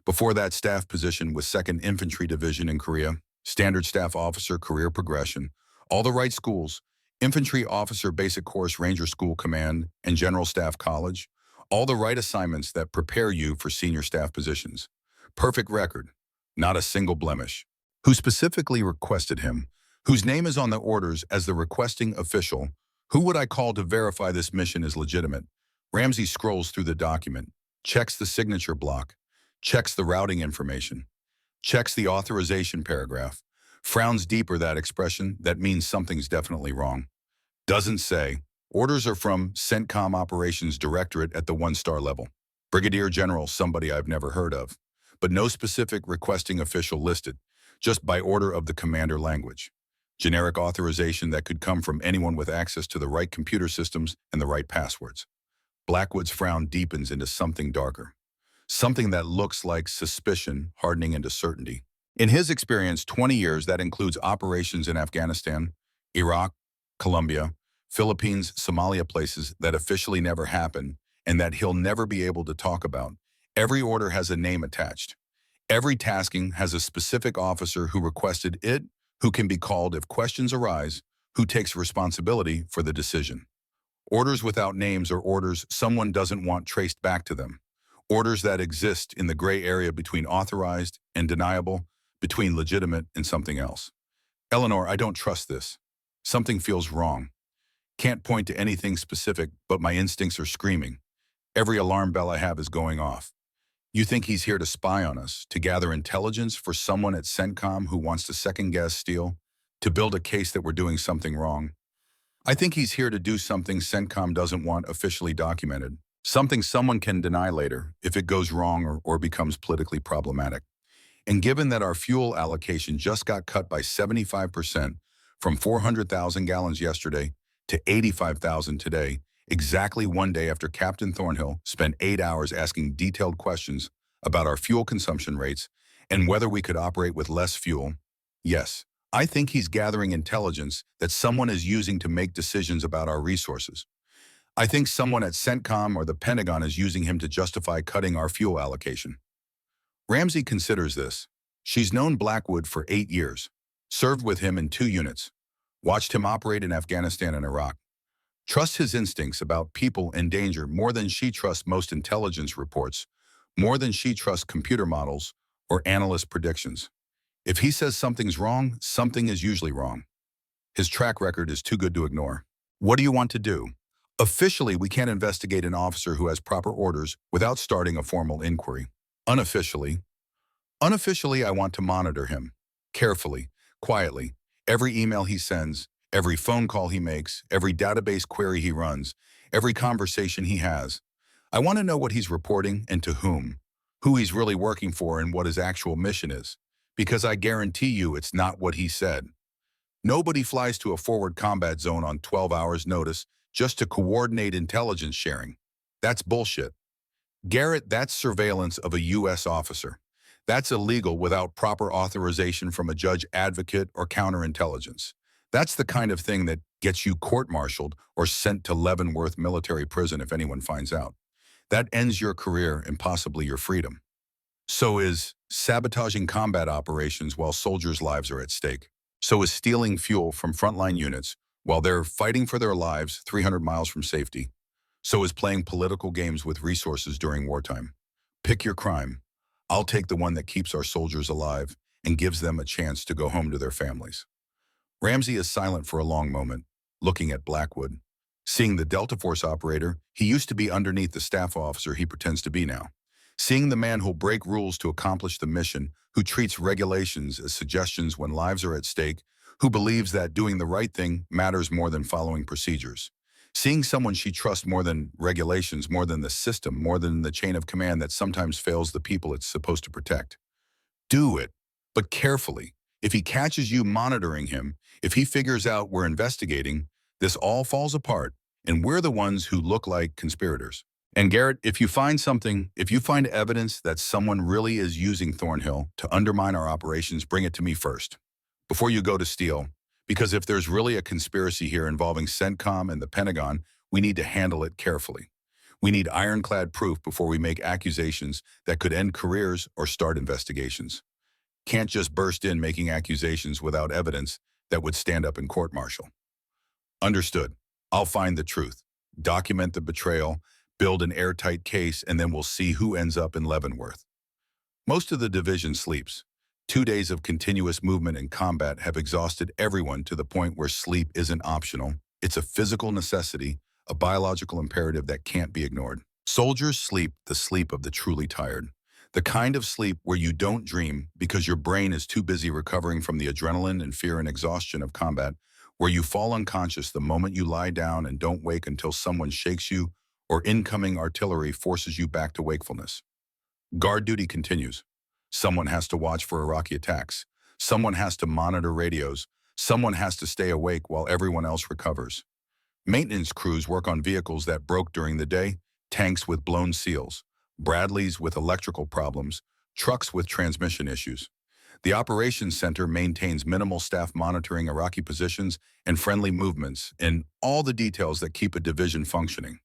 Before that, staff position with 2nd Infantry Division in Korea. Standard Staff Officer, career progression. All the right schools, Infantry Officer Basic Course, Ranger School Command, and General Staff College. All the right assignments that prepare you for senior staff positions. Perfect record, not a single blemish. Who specifically requested him? Whose name is on the orders as the requesting official? Who would I call to verify this mission is legitimate? Ramsey scrolls through the document, checks the signature block, checks the routing information, checks the authorization paragraph, frowns deeper that expression that means something's definitely wrong. Doesn't say. Orders are from CENTCOM Operations Directorate at the 1-star level. Brigadier General, somebody I've never heard of. But no specific requesting official listed, just by order of the commander language. Generic authorization that could come from anyone with access to the right computer systems and the right passwords. Blackwood's frown deepens into something darker. Something that looks like suspicion hardening into certainty. In his experience, 20 years, that includes operations in Afghanistan, Iraq, Colombia, Philippines, Somalia, places that officially never happened and that he'll never be able to talk about. Every order has a name attached. Every tasking has a specific officer who requested it, who can be called if questions arise, who takes responsibility for the decision. Orders without names are orders someone doesn't want traced back to them. Orders that exist in the gray area between authorized and deniable, between legitimate and something else. Eleanor, I don't trust this. Something feels wrong. Can't point to anything specific, but my instincts are screaming. Every alarm bell I have is going off. You think he's here to spy on us, to gather intelligence for someone at CENTCOM who wants to second-guess Steele, to build a case that we're doing something wrong? I think he's here to do something CENTCOM doesn't want officially documented, something someone can deny later if it goes wrong or becomes politically problematic. And given that our fuel allocation just got cut by 75% from 400,000 gallons yesterday to 85,000 today, exactly one day after Captain Thornhill spent 8 hours asking detailed questions about our fuel consumption rates and whether we could operate with less fuel, yes, I think he's gathering intelligence that someone is using to make decisions about our resources. I think someone at CENTCOM or the Pentagon is using him to justify cutting our fuel allocation. Ramsey considers this. She's known Blackwood for 8 years, served with him in 2 units, watched him operate in Afghanistan and Iraq. Trusts his instincts about people in danger more than she trusts most intelligence reports, more than she trusts computer models or analyst predictions. If he says something's wrong, something is usually wrong. His track record is too good to ignore. What do you want to do? Officially, we can't investigate an officer who has proper orders without starting a formal inquiry. Unofficially, I want to monitor him. Carefully, quietly, every email he sends, every phone call he makes, every database query he runs, every conversation he has. I want to know what he's reporting and to whom, who he's really working for and what his actual mission is. Because I guarantee you it's not what he said. Nobody flies to a forward combat zone on 12 hours notice just to coordinate intelligence sharing. That's bullshit. Garrett, that's surveillance of a U.S. officer. That's illegal without proper authorization from a judge advocate or counterintelligence. That's the kind of thing that gets you court-martialed or sent to Leavenworth military prison if anyone finds out. That ends your career and possibly your freedom. So is sabotaging combat operations while soldiers' lives are at stake. So is stealing fuel from frontline units while they're fighting for their lives 300 miles from safety. So is playing political games with resources during wartime. Pick your crime. I'll take the one that keeps our soldiers alive and gives them a chance to go home to their families. Ramsey is silent for a long moment, looking at Blackwood. Seeing the Delta Force operator, he used to be underneath the staff officer he pretends to be now. Seeing the man who'll break rules to accomplish the mission, who treats regulations as suggestions when lives are at stake, who believes that doing the right thing matters more than following procedures. Seeing someone she trusts more than regulations, more than the system, more than the chain of command that sometimes fails the people it's supposed to protect. Do it, but carefully. If he catches you monitoring him, if he figures out we're investigating, this all falls apart, and we're the ones who look like conspirators. And Garrett, if you find evidence that someone really is using Thornhill to undermine our operations, bring it to me first, before you go to Steele. Because if there's really a conspiracy here involving CENTCOM and the Pentagon, we need to handle it carefully. We need ironclad proof before we make accusations that could end careers or start investigations. Can't just burst in making accusations without evidence that would stand up in court-martial. Understood. I'll find the truth, document the betrayal, build an airtight case, and then we'll see who ends up in Leavenworth. Most of the division sleeps. 2 days of continuous movement and combat have exhausted everyone to the point where sleep isn't optional. It's a physical necessity, a biological imperative that can't be ignored. Soldiers sleep the sleep of the truly tired. The kind of sleep where you don't dream because your brain is too busy recovering from the adrenaline and fear and exhaustion of combat, where you fall unconscious the moment you lie down and don't wake until someone shakes you or incoming artillery forces you back to wakefulness. Guard duty continues. Someone has to watch for Iraqi attacks. Someone has to monitor radios. Someone has to stay awake while everyone else recovers. Maintenance crews work on vehicles that broke during the day, tanks with blown seals, Bradleys with electrical problems, trucks with transmission issues. The operations center maintains minimal staff monitoring Iraqi positions and friendly movements and all the details that keep a division functioning.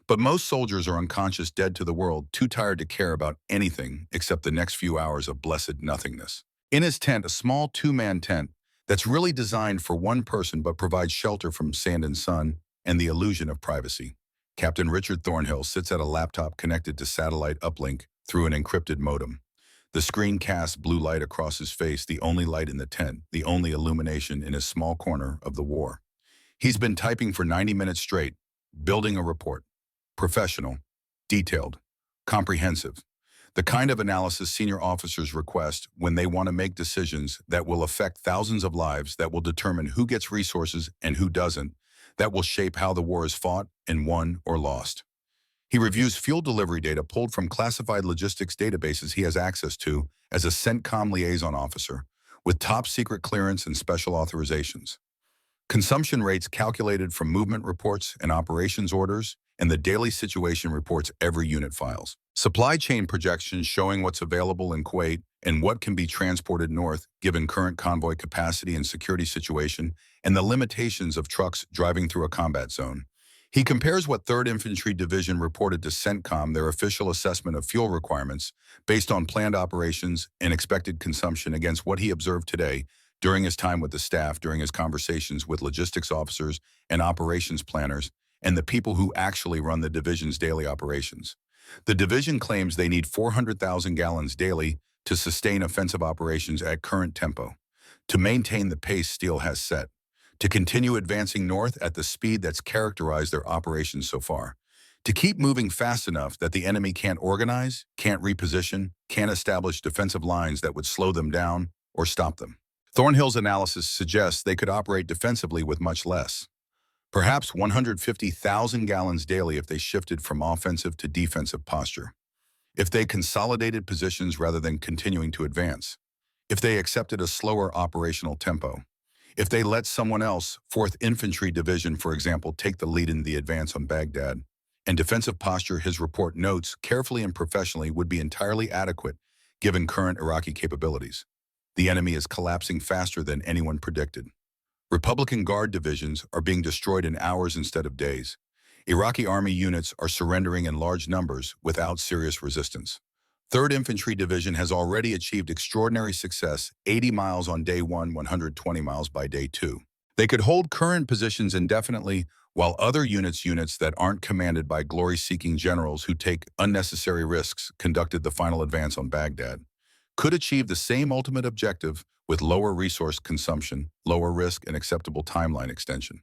But most soldiers are unconscious, dead to the world, too tired to care about anything except the next few hours of blessed nothingness. In his tent, a small two-man tent that's really designed for one person but provides shelter from sand and sun and the illusion of privacy. Captain Richard Thornhill sits at a laptop connected to satellite uplink through an encrypted modem. The screen casts blue light across his face, the only light in the tent, the only illumination in his small corner of the war. He's been typing for 90 minutes straight, building a report. Professional, detailed, comprehensive. The kind of analysis senior officers request when they want to make decisions that will affect thousands of lives, that will determine who gets resources and who doesn't, that will shape how the war is fought and won or lost. He reviews fuel delivery data pulled from classified logistics databases he has access to as a CENTCOM liaison officer, with top-secret clearance and special authorizations. Consumption rates calculated from movement reports and operations orders, and the daily situation reports every unit files. Supply chain projections showing what's available in Kuwait and what can be transported north given current convoy capacity and security situation and the limitations of trucks driving through a combat zone. He compares what 3rd Infantry Division reported to CENTCOM, their official assessment of fuel requirements, based on planned operations and expected consumption, against what he observed today during his time with the staff, during his conversations with logistics officers and operations planners, and the people who actually run the division's daily operations. The division claims they need 400,000 gallons daily to sustain offensive operations at current tempo, to maintain the pace Steele has set, to continue advancing north at the speed that's characterized their operations so far, to keep moving fast enough that the enemy can't organize, can't reposition, can't establish defensive lines that would slow them down or stop them. Thornhill's analysis suggests they could operate defensively with much less. Perhaps 150,000 gallons daily if they shifted from offensive to defensive posture. If they consolidated positions rather than continuing to advance. If they accepted a slower operational tempo. If they let someone else, 4th Infantry Division, for example, take the lead in the advance on Baghdad. And defensive posture, his report notes, carefully and professionally, would be entirely adequate given current Iraqi capabilities. The enemy is collapsing faster than anyone predicted. Republican Guard divisions are being destroyed in hours instead of days. Iraqi army units are surrendering in large numbers without serious resistance. 3rd Infantry Division has already achieved extraordinary success, 80 miles on day 1, 120 miles by day 2. They could hold current positions indefinitely, while other units that aren't commanded by glory-seeking generals who take unnecessary risks conducted the final advance on Baghdad, could achieve the same ultimate objective with lower resource consumption, lower risk, and acceptable timeline extension.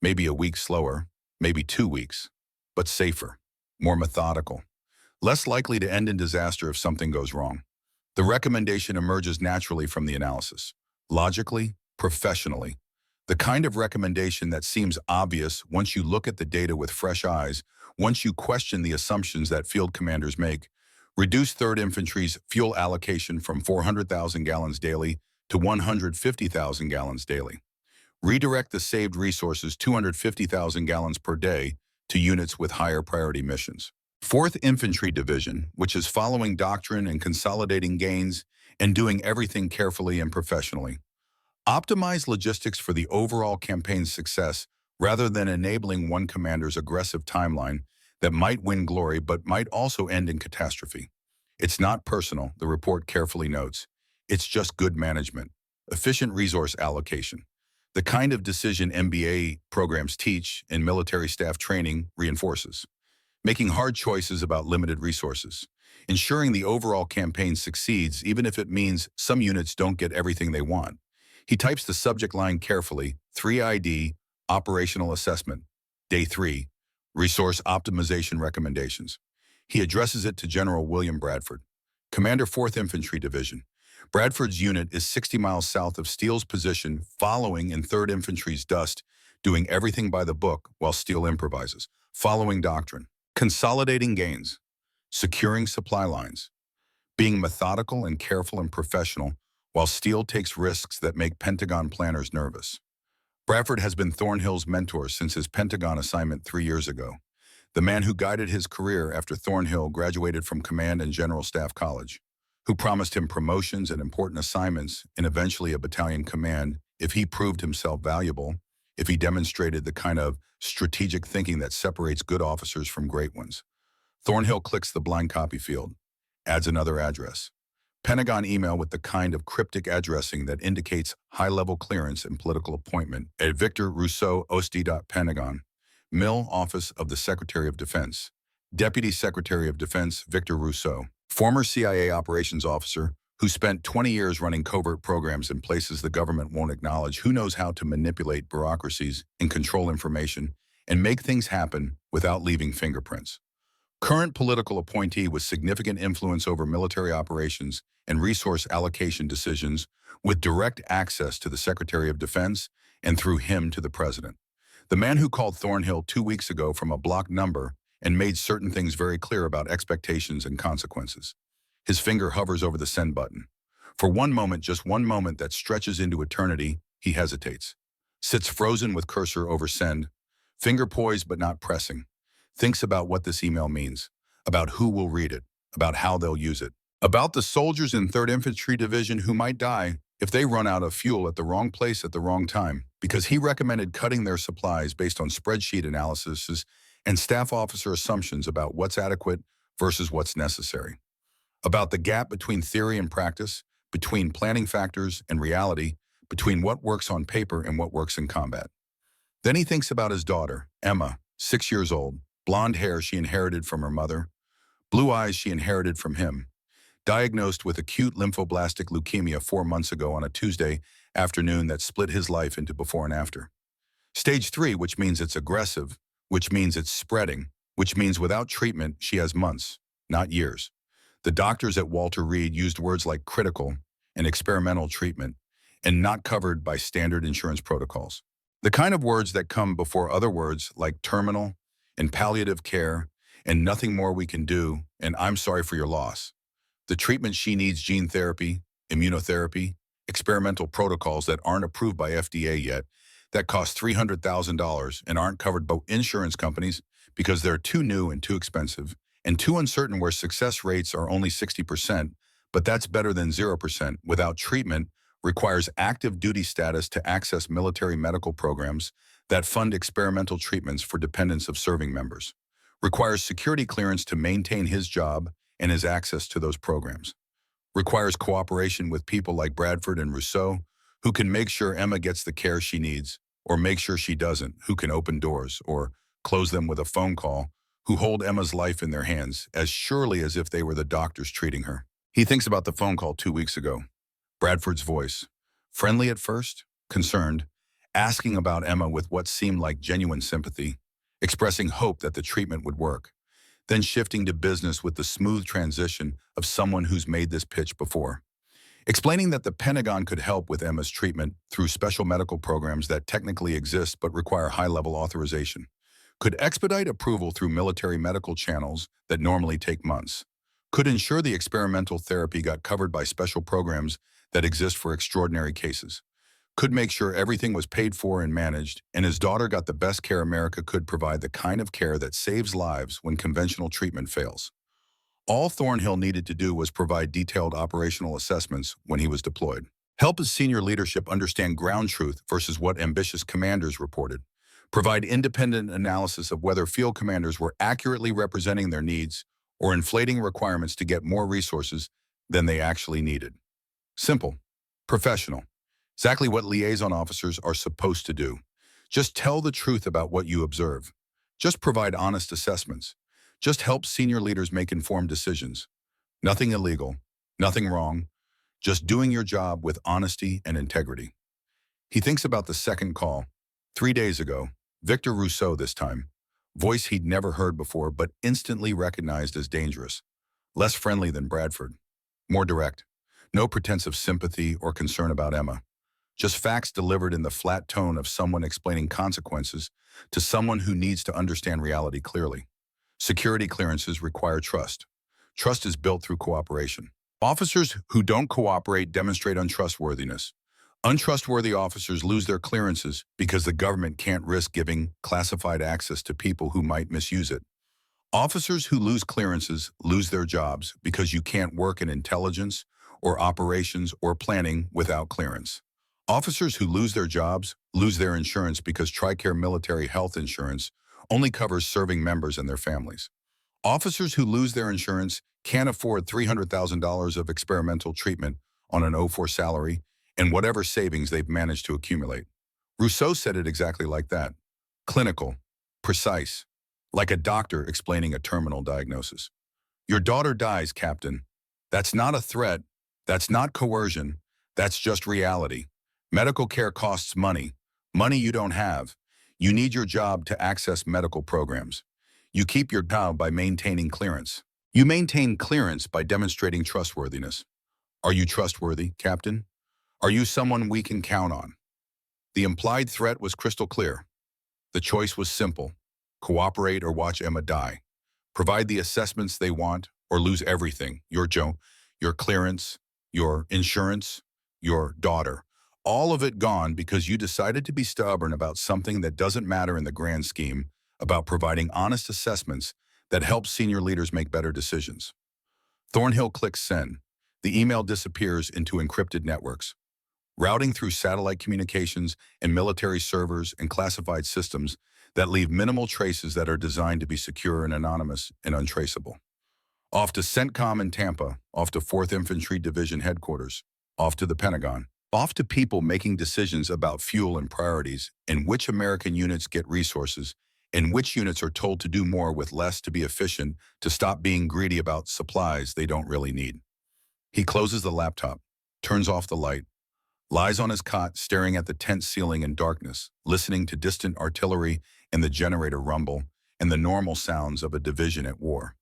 Maybe a week slower, maybe 2 weeks, but safer, more methodical, less likely to end in disaster if something goes wrong. The recommendation emerges naturally from the analysis, logically, professionally. The kind of recommendation that seems obvious once you look at the data with fresh eyes, once you question the assumptions that field commanders make. Reduce 3rd Infantry's fuel allocation from 400,000 gallons daily to 150,000 gallons daily. Redirect the saved resources 250,000 gallons per day to units with higher priority missions. 4th Infantry Division, which is following doctrine and consolidating gains and doing everything carefully and professionally. Optimize logistics for the overall campaign's success rather than enabling one commander's aggressive timeline that might win glory but might also end in catastrophe. It's not personal, the report carefully notes. It's just good management, efficient resource allocation. The kind of decision MBA programs teach and military staff training reinforces. Making hard choices about limited resources. Ensuring the overall campaign succeeds even if it means some units don't get everything they want. He types the subject line carefully, 3ID, Operational Assessment. Day 3, Resource Optimization Recommendations. He addresses it to General William Bradford, Commander 4th Infantry Division. Bradford's unit is 60 miles south of Steele's position, following in 3rd Infantry's dust, doing everything by the book while Steele improvises. Following doctrine. Consolidating gains. Securing supply lines. Being methodical and careful and professional while Steele takes risks that make Pentagon planners nervous. Bradford has been Thornhill's mentor since his Pentagon assignment 3 years ago. The man who guided his career after Thornhill graduated from Command and General Staff College, who promised him promotions and important assignments and eventually a battalion command if he proved himself valuable, if he demonstrated the kind of strategic thinking that separates good officers from great ones. Thornhill clicks the blind copy field, adds another address. Pentagon email with the kind of cryptic addressing that indicates high-level clearance and political appointment at Victor Rousseau Osti. Pentagon, Mill Office of the Secretary of Defense. Deputy Secretary of Defense Victor Rousseau, former CIA operations officer who spent 20 years running covert programs in places the government won't acknowledge, who knows how to manipulate bureaucracies and control information and make things happen without leaving fingerprints. Current political appointee with significant influence over military operations and resource allocation decisions, with direct access to the Secretary of Defense and through him to the President. The man who called Thornhill 2 weeks ago from a blocked number and made certain things very clear about expectations and consequences. His finger hovers over the send button. For one moment, just one moment that stretches into eternity, he hesitates. Sits frozen with cursor over send, finger poised but not pressing. Thinks about what this email means, about who will read it, about how they'll use it, about the soldiers in 3rd Infantry Division who might die if they run out of fuel at the wrong place at the wrong time, because he recommended cutting their supplies based on spreadsheet analyses and staff officer assumptions about what's adequate versus what's necessary, about the gap between theory and practice, between planning factors and reality, between what works on paper and what works in combat. Then he thinks about his daughter, Emma, 6 years old, blonde hair she inherited from her mother, blue eyes she inherited from him, diagnosed with acute lymphoblastic leukemia 4 months ago on a Tuesday afternoon that split his life into before and after. Stage 3, which means it's aggressive, which means it's spreading, which means without treatment she has months, not years. The doctors at Walter Reed used words like critical and experimental treatment and not covered by standard insurance protocols. The kind of words that come before other words like terminal and palliative care and nothing more we can do and I'm sorry for your loss. The treatment she needs: gene therapy, immunotherapy, experimental protocols that aren't approved by FDA yet, that cost $300,000 and aren't covered by insurance companies because they're too new and too expensive and too uncertain, where success rates are only 60%, but that's better than 0%. Without treatment, requires active duty status to access military medical programs that fund experimental treatments for dependents of serving members. Requires security clearance to maintain his job and his access to those programs. Requires cooperation with people like Bradford and Rousseau, who can make sure Emma gets the care she needs, or make sure she doesn't, who can open doors, or close them with a phone call, who hold Emma's life in their hands as surely as if they were the doctors treating her. He thinks about the phone call 2 weeks ago. Bradford's voice, friendly at first, concerned, asking about Emma with what seemed like genuine sympathy, expressing hope that the treatment would work, then shifting to business with the smooth transition of someone who's made this pitch before. Explaining that the Pentagon could help with Emma's treatment through special medical programs that technically exist but require high-level authorization, could expedite approval through military medical channels that normally take months, could ensure the experimental therapy got covered by special programs that exist for extraordinary cases, could make sure everything was paid for and managed, and his daughter got the best care America could provide, the kind of care that saves lives when conventional treatment fails. All Thornhill needed to do was provide detailed operational assessments when he was deployed. Help his senior leadership understand ground truth versus what ambitious commanders reported. Provide independent analysis of whether field commanders were accurately representing their needs or inflating requirements to get more resources than they actually needed. Simple, professional, Exactly what liaison officers are supposed to do. Just tell the truth about what you observe. Just provide honest assessments. Just help senior leaders make informed decisions. Nothing illegal, nothing wrong, just doing your job with honesty and integrity. He thinks about the second call. 3 days ago, Victor Rousseau this time. Voice he'd never heard before, but instantly recognized as dangerous. Less friendly than Bradford. More direct. No pretense of sympathy or concern about Emma. Just facts delivered in the flat tone of someone explaining consequences to someone who needs to understand reality clearly. Security clearances require trust. Trust is built through cooperation. Officers who don't cooperate demonstrate untrustworthiness. Untrustworthy officers lose their clearances because the government can't risk giving classified access to people who might misuse it. Officers who lose clearances lose their jobs because you can't work in intelligence or operations or planning without clearance. Officers who lose their jobs lose their insurance because TRICARE military health insurance only covers serving members and their families. Officers who lose their insurance can't afford $300,000 of experimental treatment on an O4 salary and whatever savings they've managed to accumulate. Rousseau said it exactly like that. Clinical, precise, like a doctor explaining a terminal diagnosis. Your daughter dies, Captain. That's not a threat. That's not coercion. That's just reality. Medical care costs money. Money you don't have. You need your job to access medical programs. You keep your job by maintaining clearance. You maintain clearance by demonstrating trustworthiness. Are you trustworthy, Captain? Are you someone we can count on? The implied threat was crystal clear. The choice was simple. Cooperate or watch Emma die. Provide the assessments they want or lose everything. Your clearance, your insurance, your daughter. All of it gone because you decided to be stubborn about something that doesn't matter in the grand scheme, about providing honest assessments that help senior leaders make better decisions. Thornhill clicks send. The email disappears into encrypted networks. Routing through satellite communications and military servers and classified systems that leave minimal traces that are designed to be secure and anonymous and untraceable. Off to CENTCOM in Tampa, off to 4th Infantry Division headquarters, off to the Pentagon, off to people making decisions about fuel and priorities and which American units get resources and which units are told to do more with less to be efficient, to stop being greedy about supplies they don't really need. He closes the laptop, turns off the light, lies on his cot staring at the tent ceiling in darkness, listening to distant artillery and the generator rumble and the normal sounds of a division at war.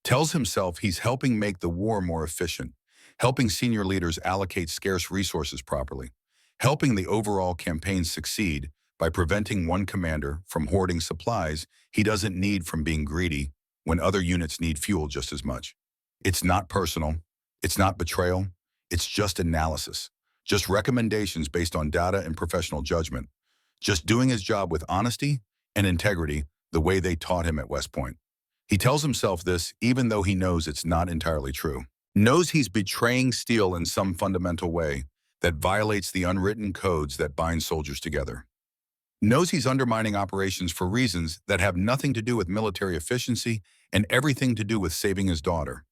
Tells himself he's helping make the war more efficient, helping senior leaders allocate scarce resources properly, helping the overall campaign succeed by preventing one commander from hoarding supplies he doesn't need from being greedy when other units need fuel just as much. It's not personal. It's not betrayal. It's just analysis. Just recommendations based on data and professional judgment. Just doing his job with honesty and integrity the way they taught him at West Point. He tells himself this even though he knows it's not entirely true. Knows he's betraying steel in some fundamental way that violates the unwritten codes that bind soldiers together. Knows he's undermining operations for reasons that have nothing to do with military efficiency and everything to do with saving his daughter.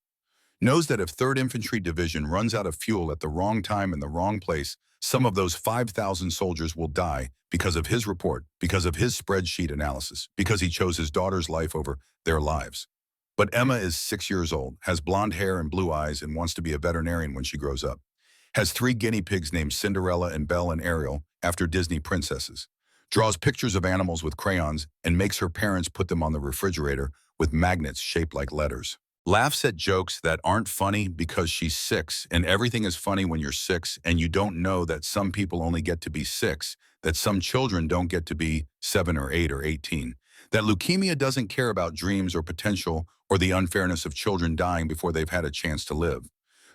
Knows that if 3rd Infantry Division runs out of fuel at the wrong time in the wrong place, some of those 5,000 soldiers will die because of his report, because of his spreadsheet analysis, because he chose his daughter's life over their lives. But Emma is 6 years old, has blonde hair and blue eyes, and wants to be a veterinarian when she grows up. Has 3 guinea pigs named Cinderella and Belle and Ariel after Disney princesses. Draws pictures of animals with crayons and makes her parents put them on the refrigerator with magnets shaped like letters. Laughs at jokes that aren't funny because she's 6, and everything is funny when you're 6 and you don't know that some people only get to be 6, that some children don't get to be 7 or 8 or 18, that leukemia doesn't care about dreams or potential or the unfairness of children dying before they've had a chance to live.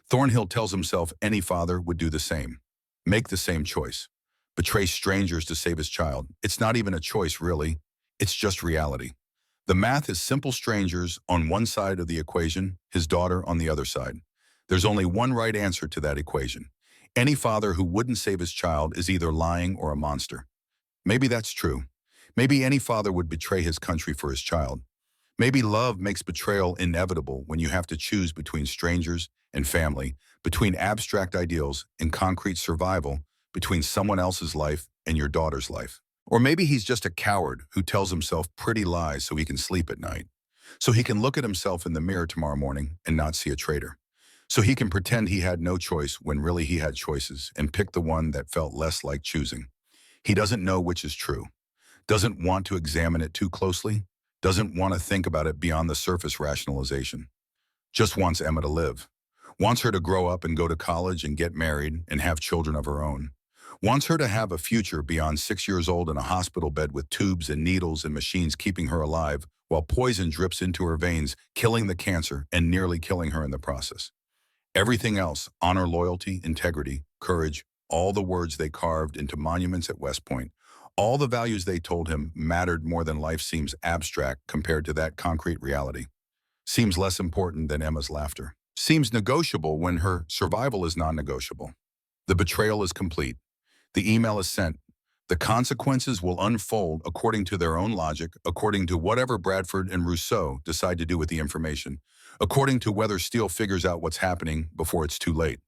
Thornhill tells himself any father would do the same. Make the same choice. Betray strangers to save his child. It's not even a choice, really. It's just reality. The math is simple: strangers on one side of the equation, his daughter on the other side. There's only one right answer to that equation. Any father who wouldn't save his child is either lying or a monster. Maybe that's true. Maybe any father would betray his country for his child. Maybe love makes betrayal inevitable when you have to choose between strangers and family, between abstract ideals and concrete survival, between someone else's life and your daughter's life. Or maybe he's just a coward who tells himself pretty lies so he can sleep at night. So he can look at himself in the mirror tomorrow morning and not see a traitor. So he can pretend he had no choice when really he had choices and pick the one that felt less like choosing. He doesn't know which is true, doesn't want to examine it too closely, doesn't want to think about it beyond the surface rationalization. Just wants Emma to live. Wants her to grow up and go to college and get married and have children of her own. Wants her to have a future beyond 6 years old in a hospital bed with tubes and needles and machines keeping her alive while poison drips into her veins, killing the cancer and nearly killing her in the process. Everything else, honor, loyalty, integrity, courage, all the words they carved into monuments at West Point, all the values they told him mattered more than life seems abstract compared to that concrete reality. Seems less important than Emma's laughter. Seems negotiable when her survival is non-negotiable. The betrayal is complete. The email is sent. The consequences will unfold according to their own logic, according to whatever Bradford and Rousseau decide to do with the information, according to whether Steele figures out what's happening before it's too late.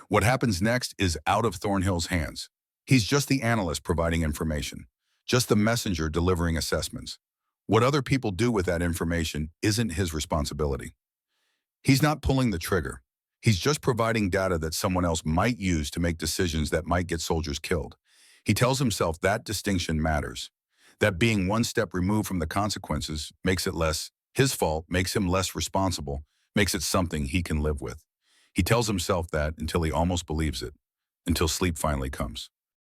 What happens next is out of Thornhill's hands. He's just the analyst providing information, just the messenger delivering assessments. What other people do with that information isn't his responsibility. He's not pulling the trigger. He's just providing data that someone else might use to make decisions that might get soldiers killed. He tells himself that distinction matters, that being one step removed from the consequences makes it less his fault, makes him less responsible, makes it something he can live with. He tells himself that until he almost believes it, until sleep finally comes.